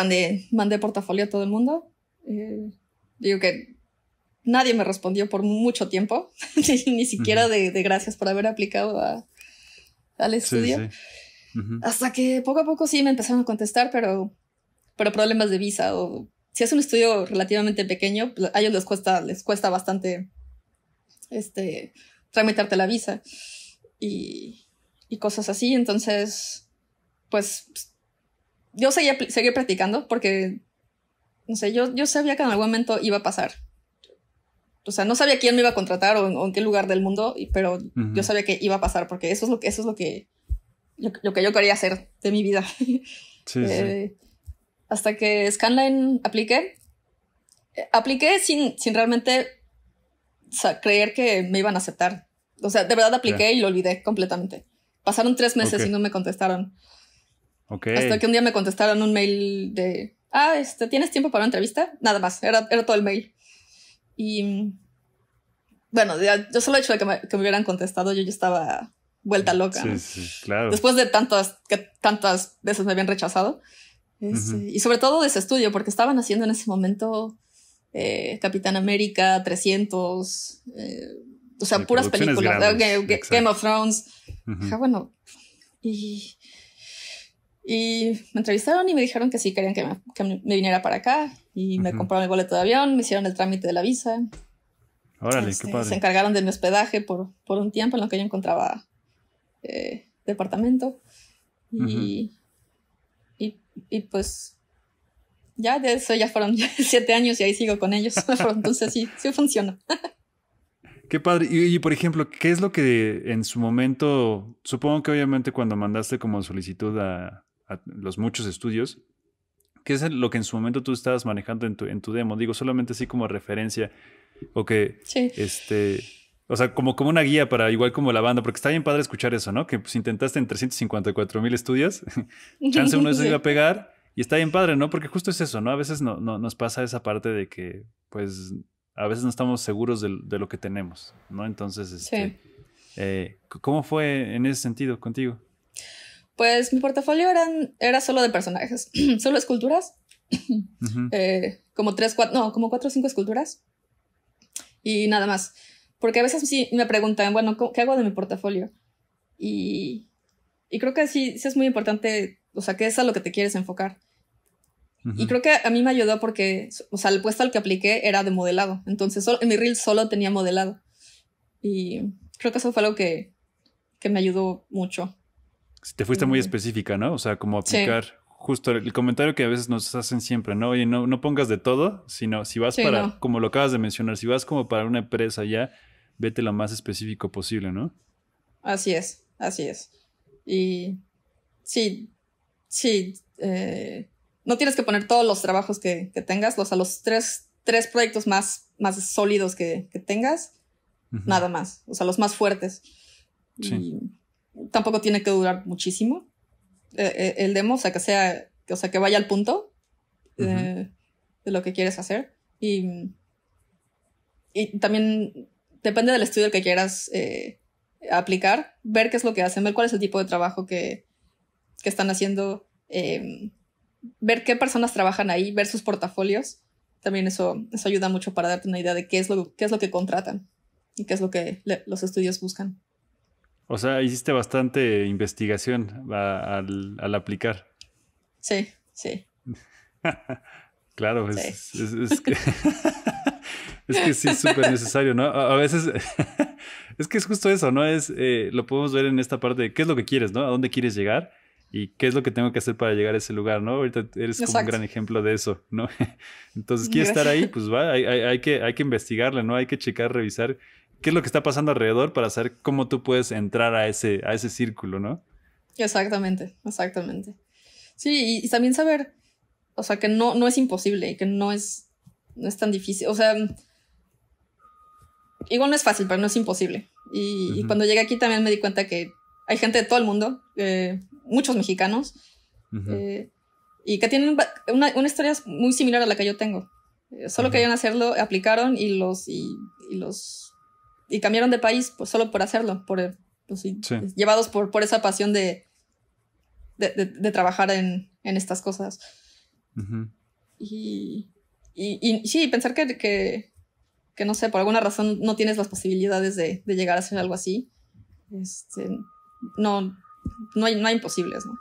[SPEAKER 1] mandé portafolio a todo el mundo. Digo que nadie me respondió por mucho tiempo. Ni siquiera de gracias por haber aplicado al estudio. Sí. Hasta que poco a poco sí me empezaron a contestar, pero problemas de visa. O si es un estudio relativamente pequeño, pues a ellos les cuesta bastante tramitarte la visa y cosas así. Entonces, pues yo seguí practicando porque, no sé, yo sabía que en algún momento iba a pasar. O sea, no sabía quién me iba a contratar o en qué lugar del mundo, pero yo sabía que iba a pasar porque eso es lo que yo quería hacer de mi vida. Sí. Hasta que Scanline apliqué sin realmente creer que me iban a aceptar. O sea, de verdad apliqué y lo olvidé completamente. Pasaron 3 meses y no me contestaron. Hasta que un día me contestaron un mail de ¿tienes tiempo para una entrevista? Nada más, era todo el mail. Y bueno, yo solo el hecho de que me hubieran contestado, yo ya estaba vuelta loca. Sí, ¿no?
[SPEAKER 2] Sí, claro.
[SPEAKER 1] Después de que tantas veces me habían rechazado. Y sobre todo de ese estudio, porque estaban haciendo en ese momento Capitán América, 300, o sea, puras películas, Game of Thrones. Bueno, y me entrevistaron y me dijeron que sí, querían que me viniera para acá y me compraron el boleto de avión, me hicieron el trámite de la visa.
[SPEAKER 2] Órale, qué padre.
[SPEAKER 1] Se encargaron de mi hospedaje por un tiempo en lo que yo encontraba departamento y pues ya de eso ya fueron 7 años y ahí sigo con ellos. Entonces sí funciona.
[SPEAKER 2] Qué padre. Y por ejemplo, ¿qué es lo que en su momento, supongo que obviamente cuando mandaste como solicitud a los muchos estudios, ¿qué es lo que en su momento tú estabas manejando en tu demo? Digo, solamente así como referencia o que,
[SPEAKER 1] sí.
[SPEAKER 2] O sea, como una guía para igual como la banda, porque está bien padre escuchar eso, ¿no? Que pues intentaste en 354,000 estudios, chance uno se iba a pegar y está bien padre, ¿no? Porque justo es eso, ¿no? A veces no nos pasa esa parte de que, pues, a veces no estamos seguros de lo que tenemos, ¿no? Entonces, ¿cómo fue en ese sentido contigo?
[SPEAKER 1] Pues mi portafolio era solo de personajes, solo esculturas, como 4 o 5 esculturas y nada más. Porque a veces sí me preguntan, bueno, ¿qué hago de mi portafolio? Y creo que sí es muy importante, o sea, que es a lo que te quieres enfocar. Y creo que a mí me ayudó porque, o sea, el puesto al que apliqué era de modelado. Entonces, en mi reel solo tenía modelado. Y creo que eso fue algo que me ayudó mucho.
[SPEAKER 2] Te fuiste muy específica, ¿no? O sea, como aplicar justo el comentario que a veces nos hacen siempre, ¿no? Oye, no pongas de todo, sino si vas como lo acabas de mencionar, si vas como para una empresa ya, vete lo más específico posible, ¿no?
[SPEAKER 1] Así es. Y sí, no tienes que poner todos los trabajos que tengas, o sea, los tres proyectos más sólidos que tengas, nada más, o sea, los más fuertes. Sí. Y tampoco tiene que durar muchísimo, el demo, o sea, que vaya al punto de lo que quieres hacer. Y también depende del estudio que quieras aplicar, ver qué es lo que hacen, ver cuál es el tipo de trabajo que están haciendo, ver qué personas trabajan ahí, ver sus portafolios. También eso ayuda mucho para darte una idea de qué es lo que contratan y qué es lo que los estudios buscan.
[SPEAKER 2] O sea, hiciste bastante investigación al aplicar.
[SPEAKER 1] Sí, sí.
[SPEAKER 2] Claro,
[SPEAKER 1] Sí.
[SPEAKER 2] es que es que sí es súper necesario, ¿no? A veces es que es justo eso, ¿no? Lo podemos ver en esta parte de qué es lo que quieres, ¿no? A dónde quieres llegar y qué es lo que tengo que hacer para llegar a ese lugar, ¿no? Ahorita eres como un gran ejemplo de eso, ¿no? Entonces, ¿quieres estar ahí? Pues va, hay que investigarle, ¿no? Hay que checar, revisar qué es lo que está pasando alrededor para saber cómo tú puedes entrar a ese círculo, ¿no?
[SPEAKER 1] Exactamente. Sí, y también saber, o sea, que no es imposible y que no es tan difícil. O sea, igual no es fácil, pero no es imposible. Y cuando llegué aquí también me di cuenta que hay gente de todo el mundo, muchos mexicanos, y que tienen una historia muy similar a la que yo tengo. Solo querían hacerlo, aplicaron y cambiaron de país pues, solo por hacerlo, llevados por esa pasión de trabajar en estas cosas. Y sí, pensar que no sé, por alguna razón no tienes las posibilidades de llegar a hacer algo así. No hay imposibles, ¿no?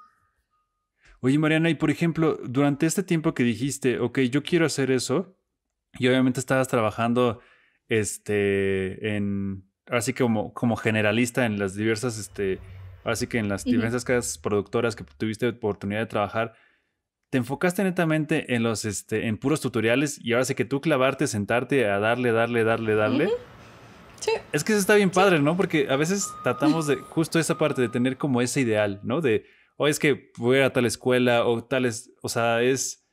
[SPEAKER 2] Oye, Mariana, y por ejemplo, durante este tiempo que dijiste, ok, yo quiero hacer eso, y obviamente estabas trabajando así como generalista en las diversas, así que en las diversas casas productoras que tuviste oportunidad de trabajar, ¿te enfocaste netamente en puros tutoriales y ahora sí que tú clavarte, sentarte a darle?
[SPEAKER 1] Sí.
[SPEAKER 2] Es que eso está bien padre, ¿no? Porque a veces tratamos de justo esa parte de tener como ese ideal, ¿no? De, es que voy a tal escuela o tales, o sea, es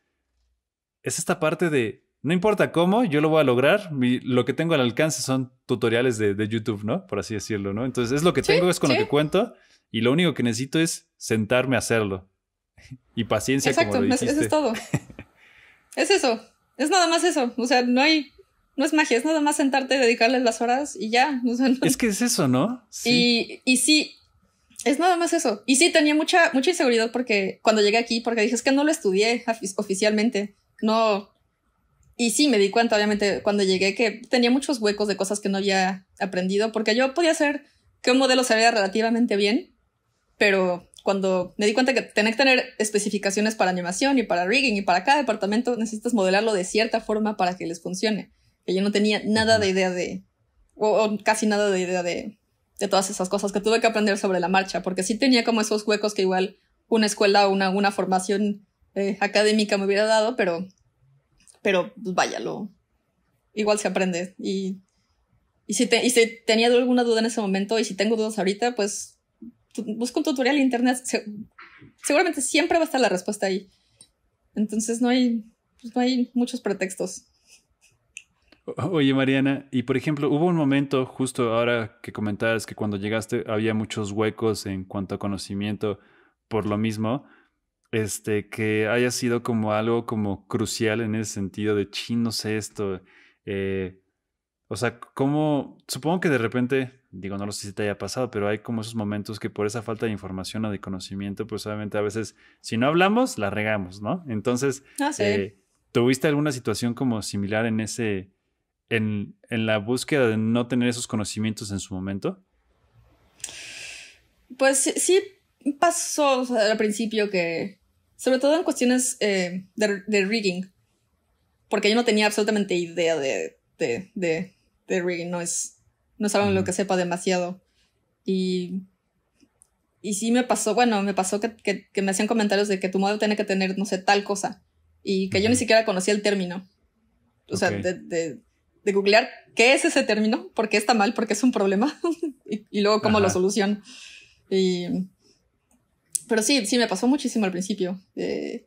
[SPEAKER 2] esta parte de, no importa cómo, yo lo voy a lograr, lo que tengo al alcance son tutoriales de YouTube, ¿no? Por así decirlo, ¿no? Entonces es lo que tengo, es con lo que cuento y lo único que necesito es sentarme a hacerlo. Y paciencia,
[SPEAKER 1] exacto,
[SPEAKER 2] como lo dijiste.
[SPEAKER 1] Eso es todo. Es eso. Es nada más eso. O sea, no es magia, es nada más sentarte, dedicarle las horas y ya. O sea,
[SPEAKER 2] Es que es eso, ¿no?
[SPEAKER 1] Sí. Y sí, es nada más eso. Y sí, tenía mucha inseguridad porque cuando llegué aquí, porque dije, es que no lo estudié oficialmente. No. Y sí, me di cuenta, obviamente, cuando llegué que tenía muchos huecos de cosas que no había aprendido, porque yo podía hacer que un modelo se vea relativamente bien, pero cuando me di cuenta que tenía que tener especificaciones para animación y para rigging y para cada departamento necesitas modelarlo de cierta forma para que les funcione. Que yo no tenía nada de idea o casi nada de idea de todas esas cosas que tuve que aprender sobre la marcha, porque sí tenía como esos huecos que igual una escuela o una formación académica me hubiera dado, pero pues vaya, igual se aprende. Y si tenía alguna duda en ese momento y si tengo dudas ahorita, pues busco un tutorial en internet, seguramente siempre va a estar la respuesta ahí. Entonces no hay muchos pretextos.
[SPEAKER 2] Oye, Mariana, y por ejemplo, hubo un momento justo ahora que comentabas que cuando llegaste había muchos huecos en cuanto a conocimiento por lo mismo, que haya sido como algo como crucial en ese sentido de, no sé esto, o sea, supongo que de repente, digo, no lo sé si te haya pasado, pero hay como esos momentos que por esa falta de información o de conocimiento, pues obviamente a veces, si no hablamos, la regamos, ¿no? Entonces,
[SPEAKER 1] Sí.
[SPEAKER 2] ¿tuviste alguna situación como similar en la búsqueda de no tener esos conocimientos en su momento?
[SPEAKER 1] Pues sí pasó, o sea, al principio que, sobre todo en cuestiones de rigging, porque yo no tenía absolutamente idea de rigging, no es algo en lo que sepa demasiado. Y sí me pasó que me hacían comentarios de que tu modelo tiene que tener, no sé, tal cosa, y que yo ni siquiera conocía el término. O sea, de googlear qué es ese término, por qué está mal, por qué es un problema, y luego cómo lo soluciono. Pero sí me pasó muchísimo al principio, de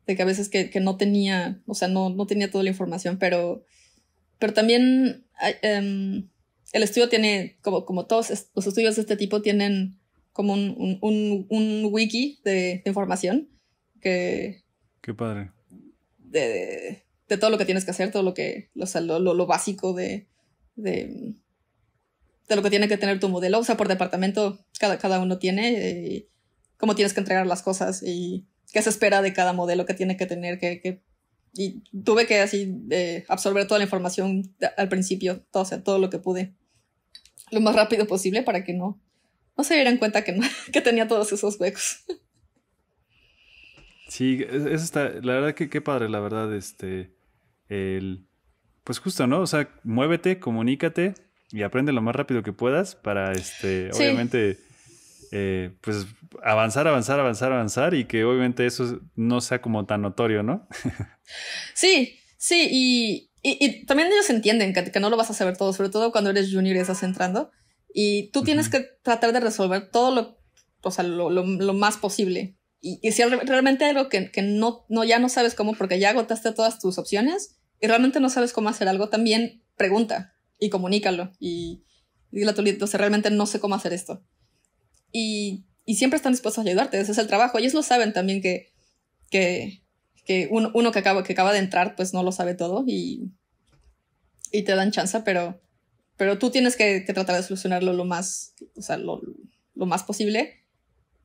[SPEAKER 1] que a veces que no tenía, o sea, no tenía toda la información, pero también el estudio tiene, como todos los estudios de este tipo, tienen como un wiki de información que...
[SPEAKER 2] Qué padre.
[SPEAKER 1] De todo lo que tienes que hacer, todo lo que, o sea, lo básico de lo que tiene que tener tu modelo. O sea, por departamento cada uno tiene cómo tienes que entregar las cosas y qué se espera de cada modelo que tiene que tener. Y tuve que así absorber toda la información al principio, todo, o sea, todo lo que pude, lo más rápido posible para que no se dieran cuenta que tenía todos esos huecos.
[SPEAKER 2] Sí, eso está, la verdad que qué padre, la verdad, pues justo, ¿no? O sea, muévete, comunícate y aprende lo más rápido que puedas para,
[SPEAKER 1] Sí.
[SPEAKER 2] obviamente, pues avanzar y que obviamente eso no sea como tan notorio, ¿no?
[SPEAKER 1] Sí, y también ellos entienden que no lo vas a saber todo, sobre todo cuando eres junior y estás entrando, y tú tienes que tratar de resolver todo lo más posible. Y si realmente algo que ya no sabes cómo, porque ya agotaste todas tus opciones y realmente no sabes cómo hacer algo, también pregunta y comunícalo y dile a tu líder, o sea, realmente no sé cómo hacer esto. Y siempre están dispuestos a ayudarte, ese es el trabajo. Ellos lo saben también que uno que acaba de entrar pues no lo sabe todo y te dan chance, pero tú tienes que tratar de solucionarlo lo más, o sea, lo más posible.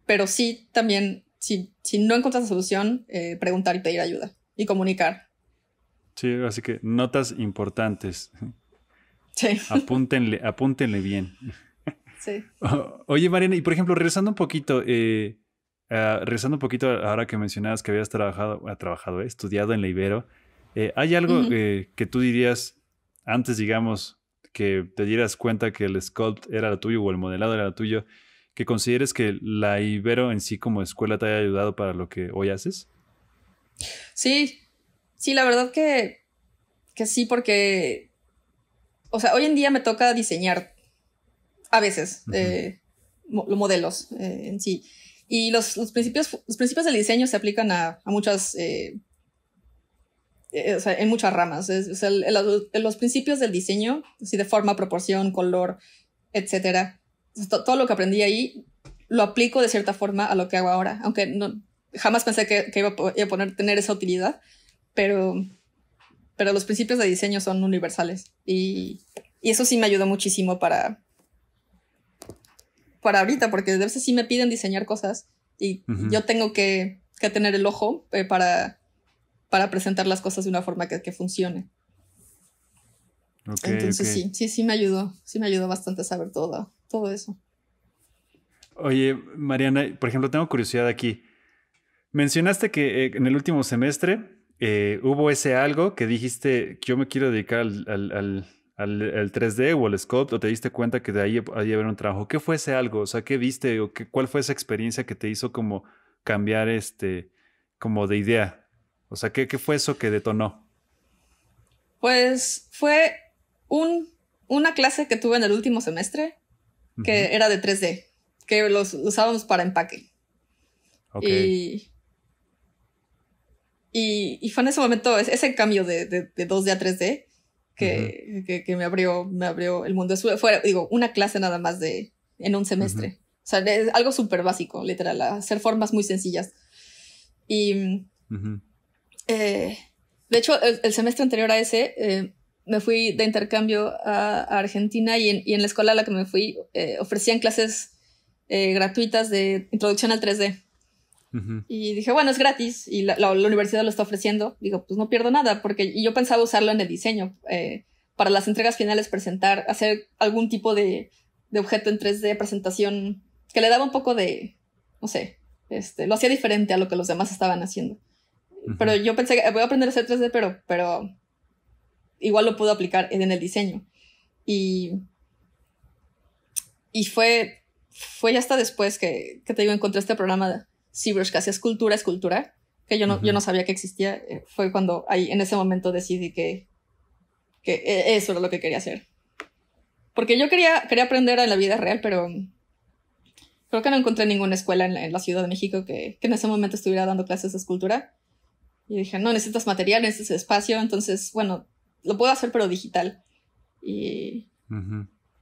[SPEAKER 1] Pero sí, también, si no encuentras la solución, preguntar y pedir ayuda y comunicar.
[SPEAKER 2] Sí, así que notas importantes.
[SPEAKER 1] Sí.
[SPEAKER 2] Apúntenle bien.
[SPEAKER 1] Sí.
[SPEAKER 2] Oye, Mariana, y por ejemplo, regresando un poquito ahora que mencionabas que habías estudiado en la Ibero, ¿hay algo que tú dirías antes, digamos, que te dieras cuenta que el Sculpt era lo tuyo o el modelado era lo tuyo, que consideres que la Ibero en sí como escuela te haya ayudado para lo que hoy haces?
[SPEAKER 1] Sí, la verdad que sí, porque, o sea, hoy en día me toca diseñar a veces modelos en sí. Y los principios del diseño se aplican a muchas, o sea, en muchas ramas. O sea, los principios del diseño, así de forma, proporción, color, etcétera. Todo lo que aprendí ahí lo aplico de cierta forma a lo que hago ahora, aunque jamás pensé que iba a tener esa utilidad, pero los principios de diseño son universales y eso sí me ayudó muchísimo para ahorita, porque a veces sí me piden diseñar cosas y yo tengo que tener el ojo para presentar las cosas de una forma que funcione. Entonces sí me ayudó bastante saber todo eso.
[SPEAKER 2] Oye, Mariana, por ejemplo, tengo curiosidad aquí. Mencionaste que en el último semestre hubo ese algo que dijiste que yo me quiero dedicar al 3D o al sculpt, o te diste cuenta que de ahí había haber un trabajo. ¿Qué fue ese algo? O sea, ¿qué viste o cuál fue esa experiencia que te hizo como cambiar como de idea? O sea, ¿qué fue eso que detonó?
[SPEAKER 1] Pues fue una clase que tuve en el último semestre que era de 3D, que los usábamos para empaque.
[SPEAKER 2] Okay.
[SPEAKER 1] Y fue en ese momento ese cambio de 2D a 3D que me abrió el mundo. Fue, digo, una clase nada más en un semestre. O sea, es algo súper básico, literal, hacer formas muy sencillas. Y de hecho, el semestre anterior a ese, me fui de intercambio a Argentina y en la escuela a la que me fui ofrecían clases gratuitas de introducción al 3D. Y dije, bueno, es gratis y la universidad lo está ofreciendo. Digo, pues no pierdo nada, y yo pensaba usarlo en el diseño. Para las entregas finales hacer algún tipo de objeto en 3D, presentación, que le daba un poco de, no sé, lo hacía diferente a lo que los demás estaban haciendo. Pero yo pensé que voy a aprender a hacer 3D, pero igual lo puedo aplicar en el diseño. Y fue ya hasta después que te digo, encontré este programa de ZBrush que hacía escultura, que yo no sabía que existía. Fue cuando ahí, en ese momento decidí que eso era lo que quería hacer. Porque yo quería aprender en la vida real, pero creo que no encontré ninguna escuela en la Ciudad de México que en ese momento estuviera dando clases de escultura. Y dije, no, necesitas material, necesitas espacio. Entonces, bueno, lo puedo hacer, pero digital. Y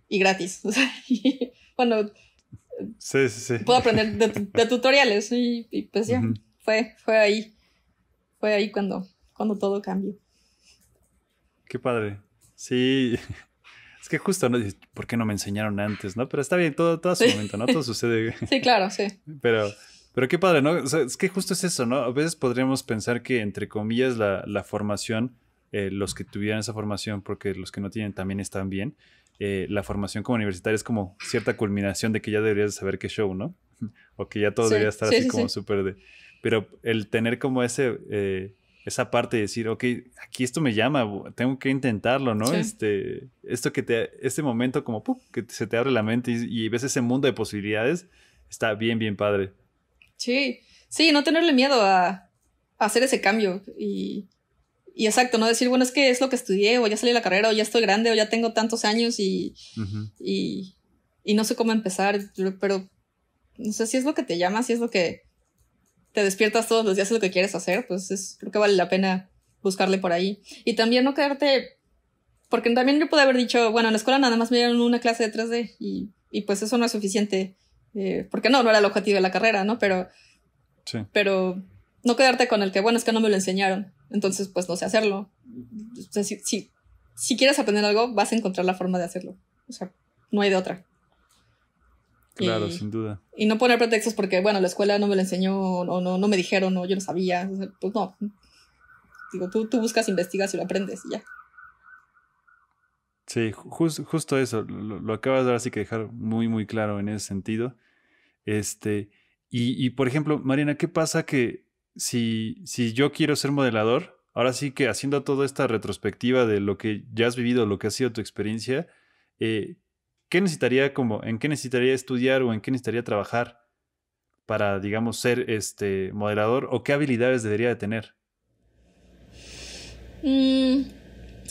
[SPEAKER 1] gratis. O sea, bueno,
[SPEAKER 2] Sí, sí, sí.
[SPEAKER 1] Puedo aprender de tutoriales y pues ya, fue ahí cuando todo cambió.
[SPEAKER 2] Qué padre. Sí, es que justo, ¿no? Dices, ¿por qué no me enseñaron antes, no? Pero está bien, todo a su momento, ¿no? Todo sucede.
[SPEAKER 1] Sí, claro, sí.
[SPEAKER 2] Pero qué padre, ¿no? O sea, es que justo es eso, ¿no? A veces podríamos pensar que, entre comillas, la formación, los que tuvieran esa formación, porque los que no tienen también están bien, la formación como universitaria es como cierta culminación de que ya deberías saber qué show, ¿no? O que ya todo
[SPEAKER 1] Sí,
[SPEAKER 2] debería estar
[SPEAKER 1] sí,
[SPEAKER 2] así
[SPEAKER 1] sí,
[SPEAKER 2] como
[SPEAKER 1] sí.
[SPEAKER 2] súper de... Pero el tener como esa parte de decir, ok, aquí esto me llama, tengo que intentarlo, ¿no?
[SPEAKER 1] Sí.
[SPEAKER 2] Este momento como que se te abre la mente y ves ese mundo de posibilidades, está bien, bien padre.
[SPEAKER 1] Sí, sí, no tenerle miedo a hacer ese cambio y exacto, no decir, bueno, es que es lo que estudié, o ya salí de la carrera, o ya estoy grande, o ya tengo tantos años
[SPEAKER 2] Ujú.
[SPEAKER 1] y no sé cómo empezar, pero no sé si es lo que te llama, si es lo que te despiertas todos los días, es lo que quieres hacer, pues creo que vale la pena buscarle por ahí. Y también no quedarte, porque también yo pude haber dicho, bueno, en la escuela nada más me dieron una clase de 3D y pues eso no es suficiente, porque no era el objetivo de la carrera, ¿no?
[SPEAKER 2] Sí.
[SPEAKER 1] Pero no quedarte con el que, bueno, es que no me lo enseñaron, entonces pues no sé hacerlo. O sea, si quieres aprender algo, vas a encontrar la forma de hacerlo. O sea, no hay de otra.
[SPEAKER 2] Claro, sin duda.
[SPEAKER 1] Y no poner pretextos porque, bueno, la escuela no me lo enseñó, o no me dijeron, o yo no sabía. O sea, pues no. Digo, tú buscas, investigas y lo aprendes y ya.
[SPEAKER 2] Sí, justo eso, lo acabas de ahora sí que dejar muy, muy claro en ese sentido. Este, por ejemplo, Mariana, ¿qué pasa que si yo quiero ser modelador, ahora sí que haciendo toda esta retrospectiva de lo que ya has vivido, lo que ha sido tu experiencia, eh, en qué necesitaría estudiar o en qué necesitaría trabajar para, digamos, ser modelador o qué habilidades debería de tener?
[SPEAKER 1] Mm,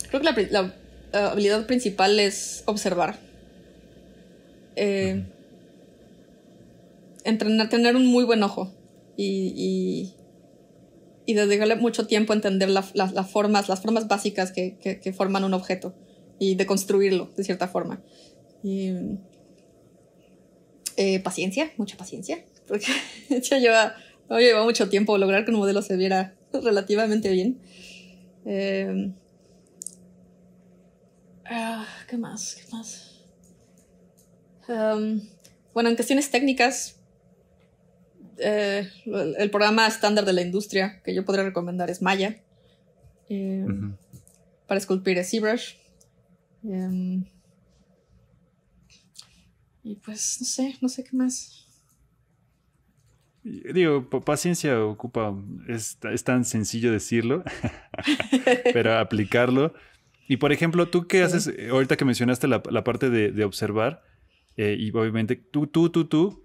[SPEAKER 1] creo que la habilidad principal es observar.
[SPEAKER 2] Ujú.
[SPEAKER 1] Entrenar, tener un muy buen ojo y dedicarle mucho tiempo a entender las formas básicas que forman un objeto y de construirlo de cierta forma. Y, paciencia, mucha paciencia, porque yo lleva mucho tiempo lograr que un modelo se viera relativamente bien. ¿Qué más? Bueno, en cuestiones técnicas, el programa estándar de la industria que yo podría recomendar es Maya.
[SPEAKER 2] Ujú.
[SPEAKER 1] Para esculpir es ZBrush. Y pues no sé qué más.
[SPEAKER 2] Y digo, paciencia ocupa, es tan sencillo decirlo, pero aplicarlo. Y por ejemplo, ¿tú qué haces?
[SPEAKER 1] Sí.
[SPEAKER 2] Ahorita que mencionaste la parte de observar, y obviamente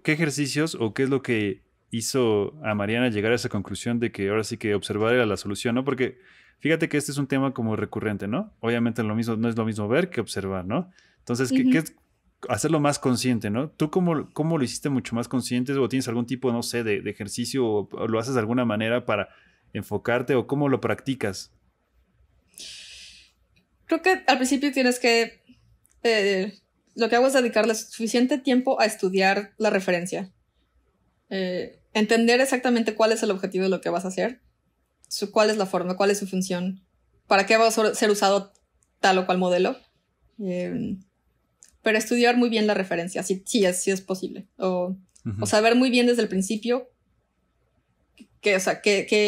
[SPEAKER 2] ¿qué ejercicios o qué es lo que hizo a Mariana llegar a esa conclusión de que ahora sí que observar era la solución, ¿no? Porque fíjate que este es un tema como recurrente, ¿no? Obviamente no es lo mismo ver que observar, ¿no? Entonces, ¿qué
[SPEAKER 1] Uh-huh.
[SPEAKER 2] es hacerlo más consciente, ¿no? ¿Tú cómo lo hiciste mucho más consciente o tienes algún tipo, no sé, de ejercicio o lo haces de alguna manera para enfocarte o cómo lo practicas?
[SPEAKER 1] Creo que al principio tienes que... lo que hago es dedicarle suficiente tiempo a estudiar la referencia. Entender exactamente cuál es el objetivo de lo que vas a hacer, cuál es la forma, cuál es su función, para qué va a ser usado tal o cual modelo. Pero estudiar muy bien la referencia, sí es posible. O
[SPEAKER 2] Ujú.
[SPEAKER 1] saber muy bien desde el principio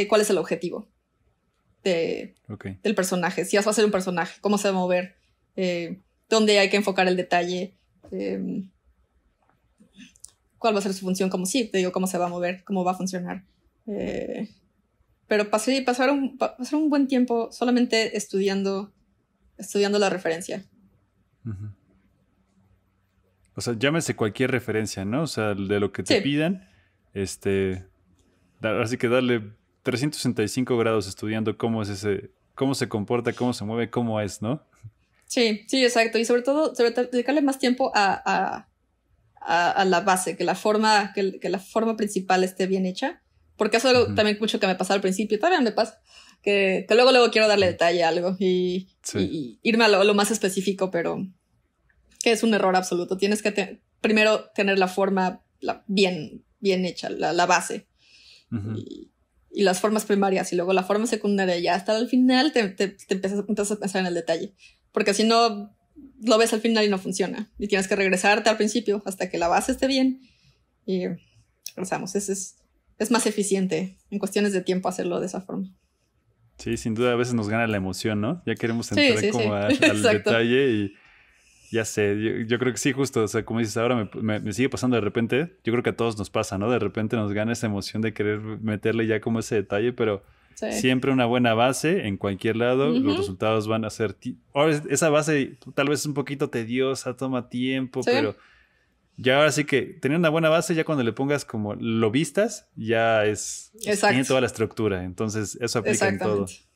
[SPEAKER 1] cuál es el objetivo
[SPEAKER 2] Ok.
[SPEAKER 1] del personaje. Si vas a ser un personaje, cómo se va a mover, dónde hay que enfocar el detalle, cuál va a ser su función, como sí, te digo, cómo se va a mover, cómo va a funcionar. Pero pasar un buen tiempo solamente estudiando la referencia.
[SPEAKER 2] Ujú. O sea, llámese cualquier referencia, ¿no? O sea, de lo que te
[SPEAKER 1] Sí,
[SPEAKER 2] pidan, este, así que darle 365 grados estudiando cómo es cómo se comporta, cómo se mueve, cómo es, ¿no?
[SPEAKER 1] sí, exacto. Y sobre todo dedicarle más tiempo a la base, que la forma principal esté bien hecha. Porque eso es algo
[SPEAKER 2] Ujú.
[SPEAKER 1] también mucho que me pasaba al principio, todavía me pasa, que luego quiero darle
[SPEAKER 2] Ujú.
[SPEAKER 1] detalle a algo
[SPEAKER 2] Sí.
[SPEAKER 1] y irme a lo más específico, pero que es un error absoluto. Tienes que primero tener la forma bien hecha, la base.
[SPEAKER 2] Ujú.
[SPEAKER 1] Y las formas primarias y luego la forma secundaria. Ya hasta el final te empiezas a pensar en el detalle. Porque si no, lo ves al final y no funciona. Y tienes que regresarte al principio hasta que la base esté bien. Y regresamos. Es más eficiente en cuestiones de tiempo hacerlo de esa forma.
[SPEAKER 2] Sí, sin duda a veces nos gana la emoción, ¿no? Ya queremos
[SPEAKER 1] Sí,
[SPEAKER 2] entrar
[SPEAKER 1] sí,
[SPEAKER 2] como
[SPEAKER 1] sí.
[SPEAKER 2] al
[SPEAKER 1] Exacto.
[SPEAKER 2] detalle y ya sé, yo creo que sí, justo, o sea, como dices, ahora me sigue pasando de repente, yo creo que a todos nos pasa, ¿no? De repente nos gana esa emoción de querer meterle ya como ese detalle, pero
[SPEAKER 1] Sí.
[SPEAKER 2] siempre una buena base en cualquier lado, los
[SPEAKER 1] Ujú.
[SPEAKER 2] resultados van a ser... Ahora, esa base tal vez es un poquito tediosa, toma tiempo,
[SPEAKER 1] Sí,
[SPEAKER 2] pero ya ahora sí que tener una buena base, ya cuando le pongas como lo vistas, ya tiene
[SPEAKER 1] exacto.
[SPEAKER 2] toda la estructura, entonces eso aplica en todo.
[SPEAKER 1] Exactamente.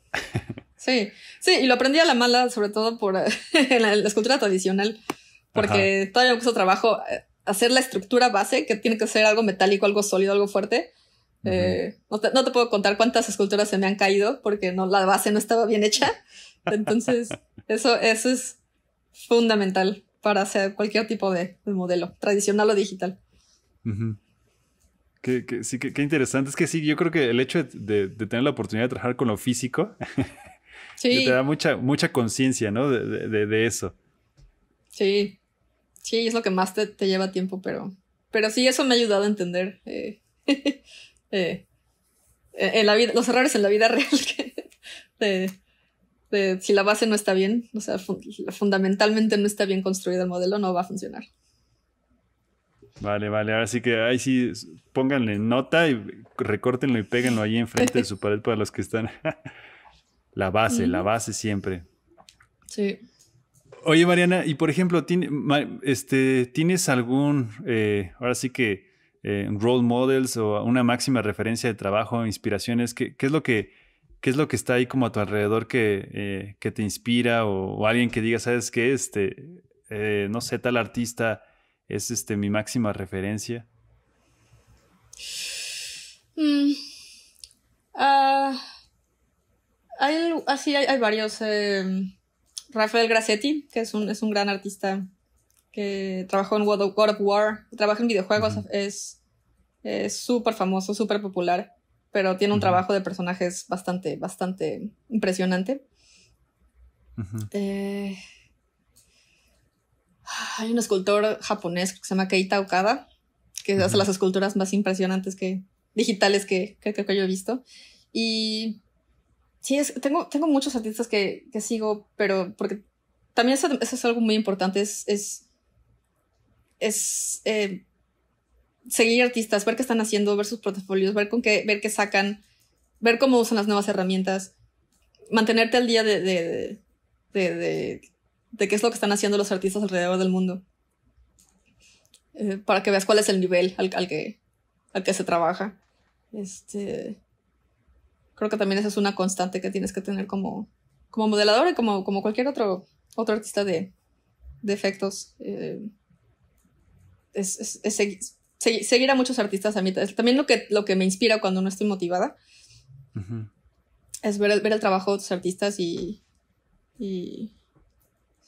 [SPEAKER 1] Sí, sí, y lo aprendí a la mala, sobre todo por en la escultura tradicional,
[SPEAKER 2] Ajá.
[SPEAKER 1] porque todavía me costó trabajo hacer la estructura base, que tiene que ser algo metálico, algo sólido, algo fuerte.
[SPEAKER 2] Ujú.
[SPEAKER 1] No te puedo contar cuántas esculturas se me han caído porque no, la base no estaba bien hecha. Entonces, eso es fundamental para hacer cualquier tipo de modelo, tradicional o digital.
[SPEAKER 2] Ujú. Sí, qué interesante. Es que sí, yo creo que el hecho de tener la oportunidad de trabajar con lo físico ya te da
[SPEAKER 1] Sí,
[SPEAKER 2] mucha conciencia, ¿no? De eso.
[SPEAKER 1] sí, sí, es lo que más te lleva tiempo, pero sí, eso me ha ayudado a entender eh, en la vida, los errores en la vida real de, si la base no está bien, o sea, fundamentalmente no está bien construido el modelo, no va a funcionar.
[SPEAKER 2] Vale, vale. Ahora sí que ahí sí, pónganle nota y recórtenlo y péguenlo ahí enfrente de su pared para los que están. La
[SPEAKER 1] Ujú.
[SPEAKER 2] base siempre.
[SPEAKER 1] Sí.
[SPEAKER 2] Oye, Mariana, y por ejemplo, ¿tienes algún, ahora sí que, role models o una máxima referencia de trabajo, inspiraciones? ¿Qué es lo que está ahí como a tu alrededor que te inspira o alguien que diga, ¿sabes qué? No sé, tal artista es mi máxima referencia.
[SPEAKER 1] Mm, ah, hay varios. Rafael Grassetti, que es un gran artista que trabajó en God of War, trabaja en videojuegos,
[SPEAKER 2] Ujú,
[SPEAKER 1] es súper famoso, súper popular, pero tiene un
[SPEAKER 2] ujú,
[SPEAKER 1] trabajo de personajes bastante impresionante.
[SPEAKER 2] ujú,
[SPEAKER 1] Eh, Hay un escultor japonés que se llama Keita Okada, que hace
[SPEAKER 2] ujú.
[SPEAKER 1] las esculturas más impresionantes digitales que yo he visto. Y sí, tengo muchos artistas que sigo, pero porque también eso es algo muy importante, es seguir artistas, ver qué están haciendo, ver sus portafolios, ver qué sacan, ver cómo usan las nuevas herramientas, mantenerte al día de, de, de qué es lo que están haciendo los artistas alrededor del mundo, para que veas cuál es el nivel al que se trabaja. Este, Creo que también esa es una constante que tienes que tener como modelador y como cualquier otro artista de efectos. Seguir a muchos artistas a mí. También lo que me inspira cuando no estoy motivada
[SPEAKER 2] Ujú.
[SPEAKER 1] es ver el trabajo de otros artistas y, y,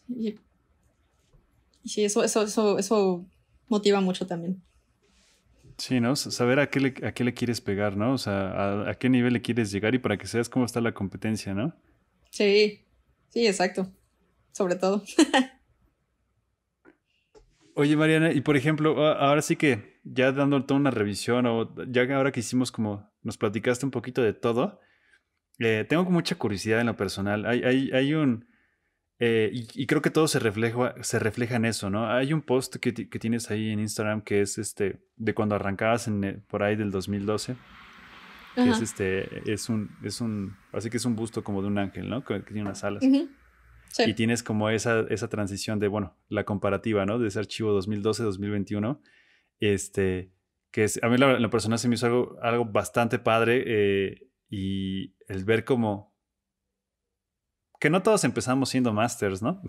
[SPEAKER 1] y sí, eso motiva mucho también.
[SPEAKER 2] Sí, ¿no? Saber a qué le quieres pegar, ¿no? O sea, a qué nivel le quieres llegar y para que seas cómo está la competencia, ¿no?
[SPEAKER 1] Sí, sí, exacto. Sobre todo.
[SPEAKER 2] Oye, Mariana, y por ejemplo, ahora sí que ya dando toda una revisión o ya que ahora que hicimos como nos platicaste un poquito de todo, tengo mucha curiosidad en lo personal. Hay un, y creo que todo se refleja en eso, ¿no? Hay un post que tienes ahí en Instagram que es de cuando arrancabas por ahí del 2012, que
[SPEAKER 1] Ajá.
[SPEAKER 2] así que es un busto como de un ángel, ¿no? Que tiene unas alas.
[SPEAKER 1] Ujú.
[SPEAKER 2] Y
[SPEAKER 1] Sí.
[SPEAKER 2] tienes como esa transición de, bueno, la comparativa, ¿no? De ese archivo 2012-2021, este, a mí la persona se me hizo algo bastante padre y el ver como, que no todos empezamos siendo masters, ¿no?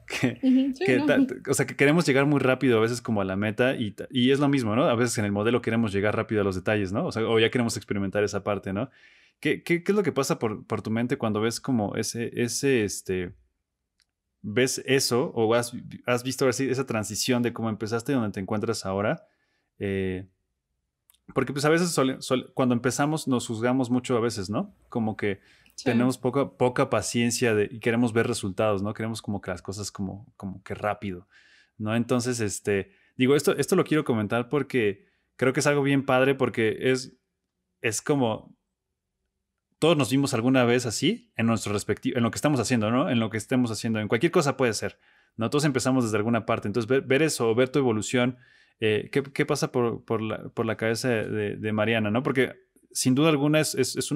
[SPEAKER 2] que,
[SPEAKER 1] Ujú. Sí, no.
[SPEAKER 2] o sea, que queremos llegar muy rápido a veces como a la meta y es lo mismo, ¿no? A veces en el modelo queremos llegar rápido a los detalles, ¿no? O sea, o ya queremos experimentar esa parte, ¿no? ¿Qué es lo que pasa por tu mente cuando ves como ves eso o has visto así esa transición de cómo empezaste y donde te encuentras ahora? Porque pues a veces cuando empezamos nos juzgamos mucho a veces, ¿no? Como que tenemos poca paciencia y queremos ver resultados, ¿no? Queremos como que las cosas como que rápido, ¿no? Entonces, digo, esto lo quiero comentar porque creo que es algo bien padre porque es como todos nos vimos alguna vez así en nuestro respectivo, en lo que estamos haciendo, ¿no? En lo que estemos haciendo, en cualquier cosa puede ser, ¿no? Todos empezamos desde alguna parte. Entonces, ver eso, ver tu evolución, ¿qué pasa por la cabeza de Mariana, ¿no? Porque sin duda alguna eres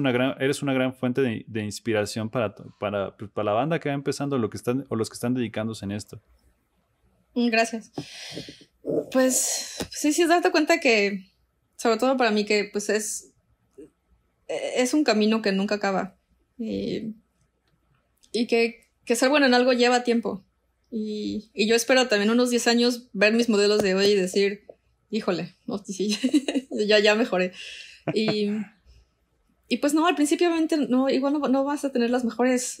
[SPEAKER 2] una gran fuente de inspiración para la banda que va empezando o los que están dedicándose en esto.
[SPEAKER 1] Gracias. Pues sí, darte cuenta que, sobre todo para mí, que pues es un camino que nunca acaba. Y que ser bueno en algo lleva tiempo. Y yo espero también unos 10 años ver mis modelos de hoy y decir, híjole, no, sí, ya mejoré. Y pues no, al principio obviamente igual no vas a tener las mejores,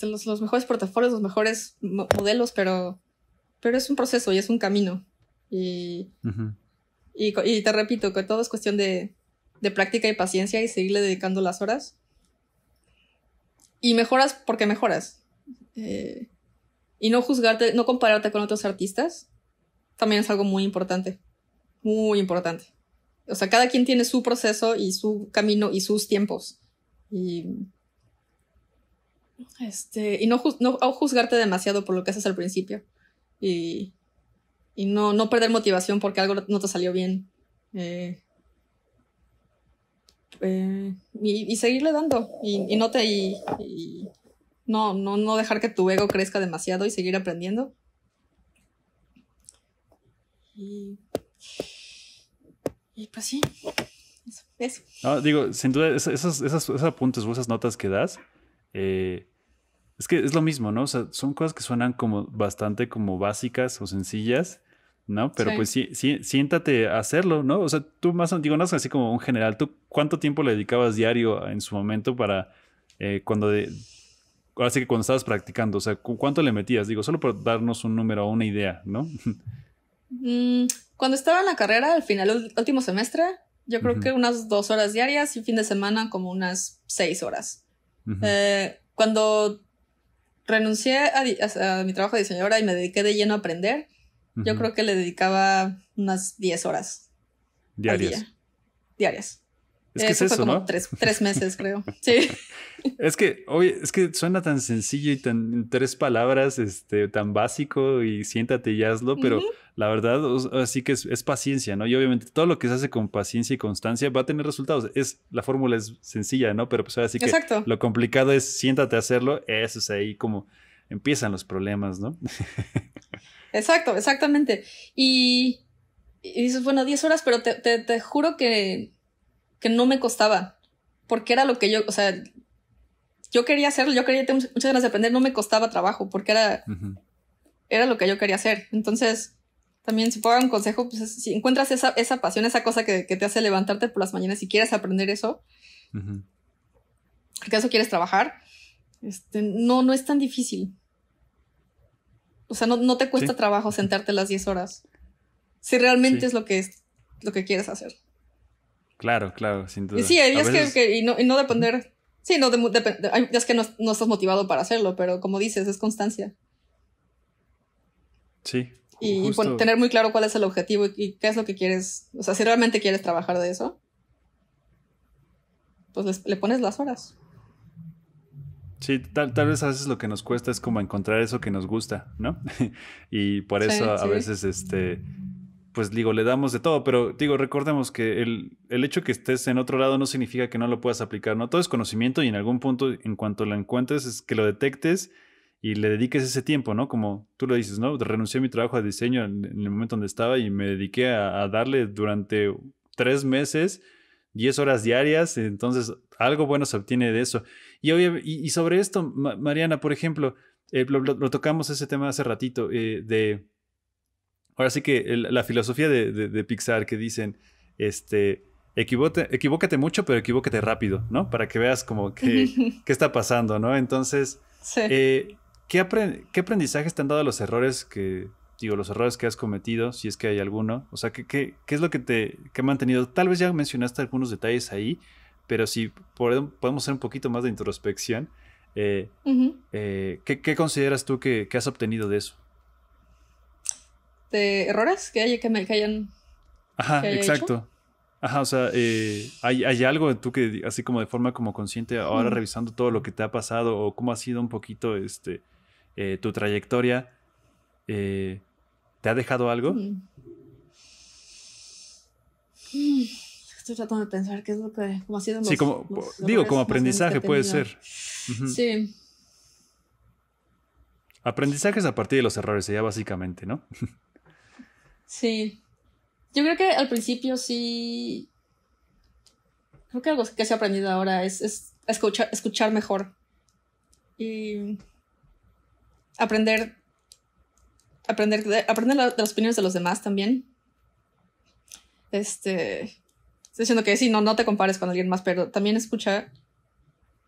[SPEAKER 1] los mejores portafolios, los mejores modelos, pero es un proceso y es un camino. Y te repito que todo es cuestión de práctica y paciencia y seguirle dedicando las horas. Y mejoras porque mejoras. Y no juzgarte, no compararte con otros artistas, también es algo muy importante. Muy importante. O sea, cada quien tiene su proceso y su camino y sus tiempos. Y no juzgarte demasiado por lo que haces al principio. Y no perder motivación porque algo no te salió bien. Y seguirle dando. Y no dejar que tu ego crezca demasiado y seguir aprendiendo. Y pues sí, eso.
[SPEAKER 2] No, digo, sin duda, esos apuntes o esas notas que das, es que es lo mismo, ¿no? O sea, son cosas que suenan como bastante como básicas o sencillas, ¿no? Pero sí. Pues sí, siéntate a hacerlo, ¿no? O sea, tú no es así como un general. ¿Tú cuánto tiempo le dedicabas diario en su momento para ahora sí que cuando estabas practicando? O sea, ¿cuánto le metías? Digo, solo por darnos un número o una idea, ¿no?
[SPEAKER 1] Cuando estaba en la carrera, al final, el último semestre, yo creo que unas 2 horas diarias y fin de semana como unas 6 horas. Cuando renuncié a mi trabajo de diseñadora y me dediqué de lleno a aprender, yo creo que le dedicaba unas 10 horas
[SPEAKER 2] diarias.
[SPEAKER 1] Al día. Diarias.
[SPEAKER 2] Es que
[SPEAKER 1] eso
[SPEAKER 2] es
[SPEAKER 1] fue como
[SPEAKER 2] ¿no?
[SPEAKER 1] 3 meses, creo. Sí.
[SPEAKER 2] Es que suena tan sencillo y en 3 palabras, tan básico y siéntate y hazlo, pero la verdad, así que es paciencia, ¿no? Y obviamente todo lo que se hace con paciencia y constancia va a tener resultados. La fórmula es sencilla, ¿no? Pero pues ahora sí que lo complicado es siéntate a hacerlo, eso es ahí como empiezan los problemas, ¿no?
[SPEAKER 1] Exacto, exactamente. Y dices, bueno, 10 horas, pero te juro que no me costaba, porque era lo que yo, o sea, yo quería hacerlo, yo tenía muchas ganas de aprender, no me costaba trabajo, porque era lo que yo quería hacer. Entonces, también si puedo dar un consejo, pues si encuentras esa pasión, esa cosa que te hace levantarte por las mañanas y quieres aprender eso, que eso quieres trabajar, no es tan difícil. O sea, no te cuesta trabajo sentarte las 10 horas, si realmente es lo que quieres hacer.
[SPEAKER 2] Claro, sin duda.
[SPEAKER 1] Y sí, hay días que no depender. Sí, hay días que no estás motivado para hacerlo, pero como dices, es constancia.
[SPEAKER 2] Sí.
[SPEAKER 1] Y tener muy claro cuál es el objetivo y qué es lo que quieres. O sea, si realmente quieres trabajar de eso, pues le pones las horas.
[SPEAKER 2] Sí, tal vez a veces lo que nos cuesta es como encontrar eso que nos gusta, ¿no? Y por eso a veces pues digo, le damos de todo, pero digo, recordemos que el hecho que estés en otro lado no significa que no lo puedas aplicar, ¿no? Todo es conocimiento y en algún punto, en cuanto lo encuentres, es que lo detectes y le dediques ese tiempo, ¿no? Como tú lo dices, ¿no? Renuncié a mi trabajo de diseño en el momento donde estaba y me dediqué a darle durante 3 meses, 10 horas diarias, entonces algo bueno se obtiene de eso. Y sobre esto, Mariana, por ejemplo, lo tocamos ese tema hace ratito, ahora sí que la filosofía de Pixar que dicen, equivócate mucho, pero equivócate rápido, ¿no? Para que veas como qué está pasando, ¿no? Entonces, ¿qué aprendizajes te han dado los errores que digo, los errores que has cometido, si es que hay alguno. O sea, ¿qué es lo que te ha mantenido? Tal vez ya mencionaste algunos detalles ahí, pero si podemos hacer un poquito más de introspección, ¿qué consideras tú que has obtenido de eso?
[SPEAKER 1] ¿De errores que hayan
[SPEAKER 2] Ajá,
[SPEAKER 1] que haya hecho?
[SPEAKER 2] exacto. Ajá, o sea, ¿hay algo tú que, así como de forma como consciente, ahora
[SPEAKER 1] Mm,
[SPEAKER 2] revisando todo lo que te ha pasado o cómo ha sido un poquito tu trayectoria, ¿te ha dejado algo?
[SPEAKER 1] mm. Mm, Estoy tratando de pensar qué es lo que, cómo han sido
[SPEAKER 2] Sí,
[SPEAKER 1] los
[SPEAKER 2] digo, como
[SPEAKER 1] errores más grandes que he
[SPEAKER 2] aprendizaje puede
[SPEAKER 1] tenido.
[SPEAKER 2] ser. Ujú.
[SPEAKER 1] Sí,
[SPEAKER 2] Aprendizajes a partir de los errores, sería básicamente, ¿no?
[SPEAKER 1] sí. Yo creo que al principio sí. Creo que algo que se ha aprendido ahora es escuchar mejor. Y aprender. Aprender de las opiniones de los demás también. Estoy diciendo que sí, no te compares con alguien más, pero también escucha,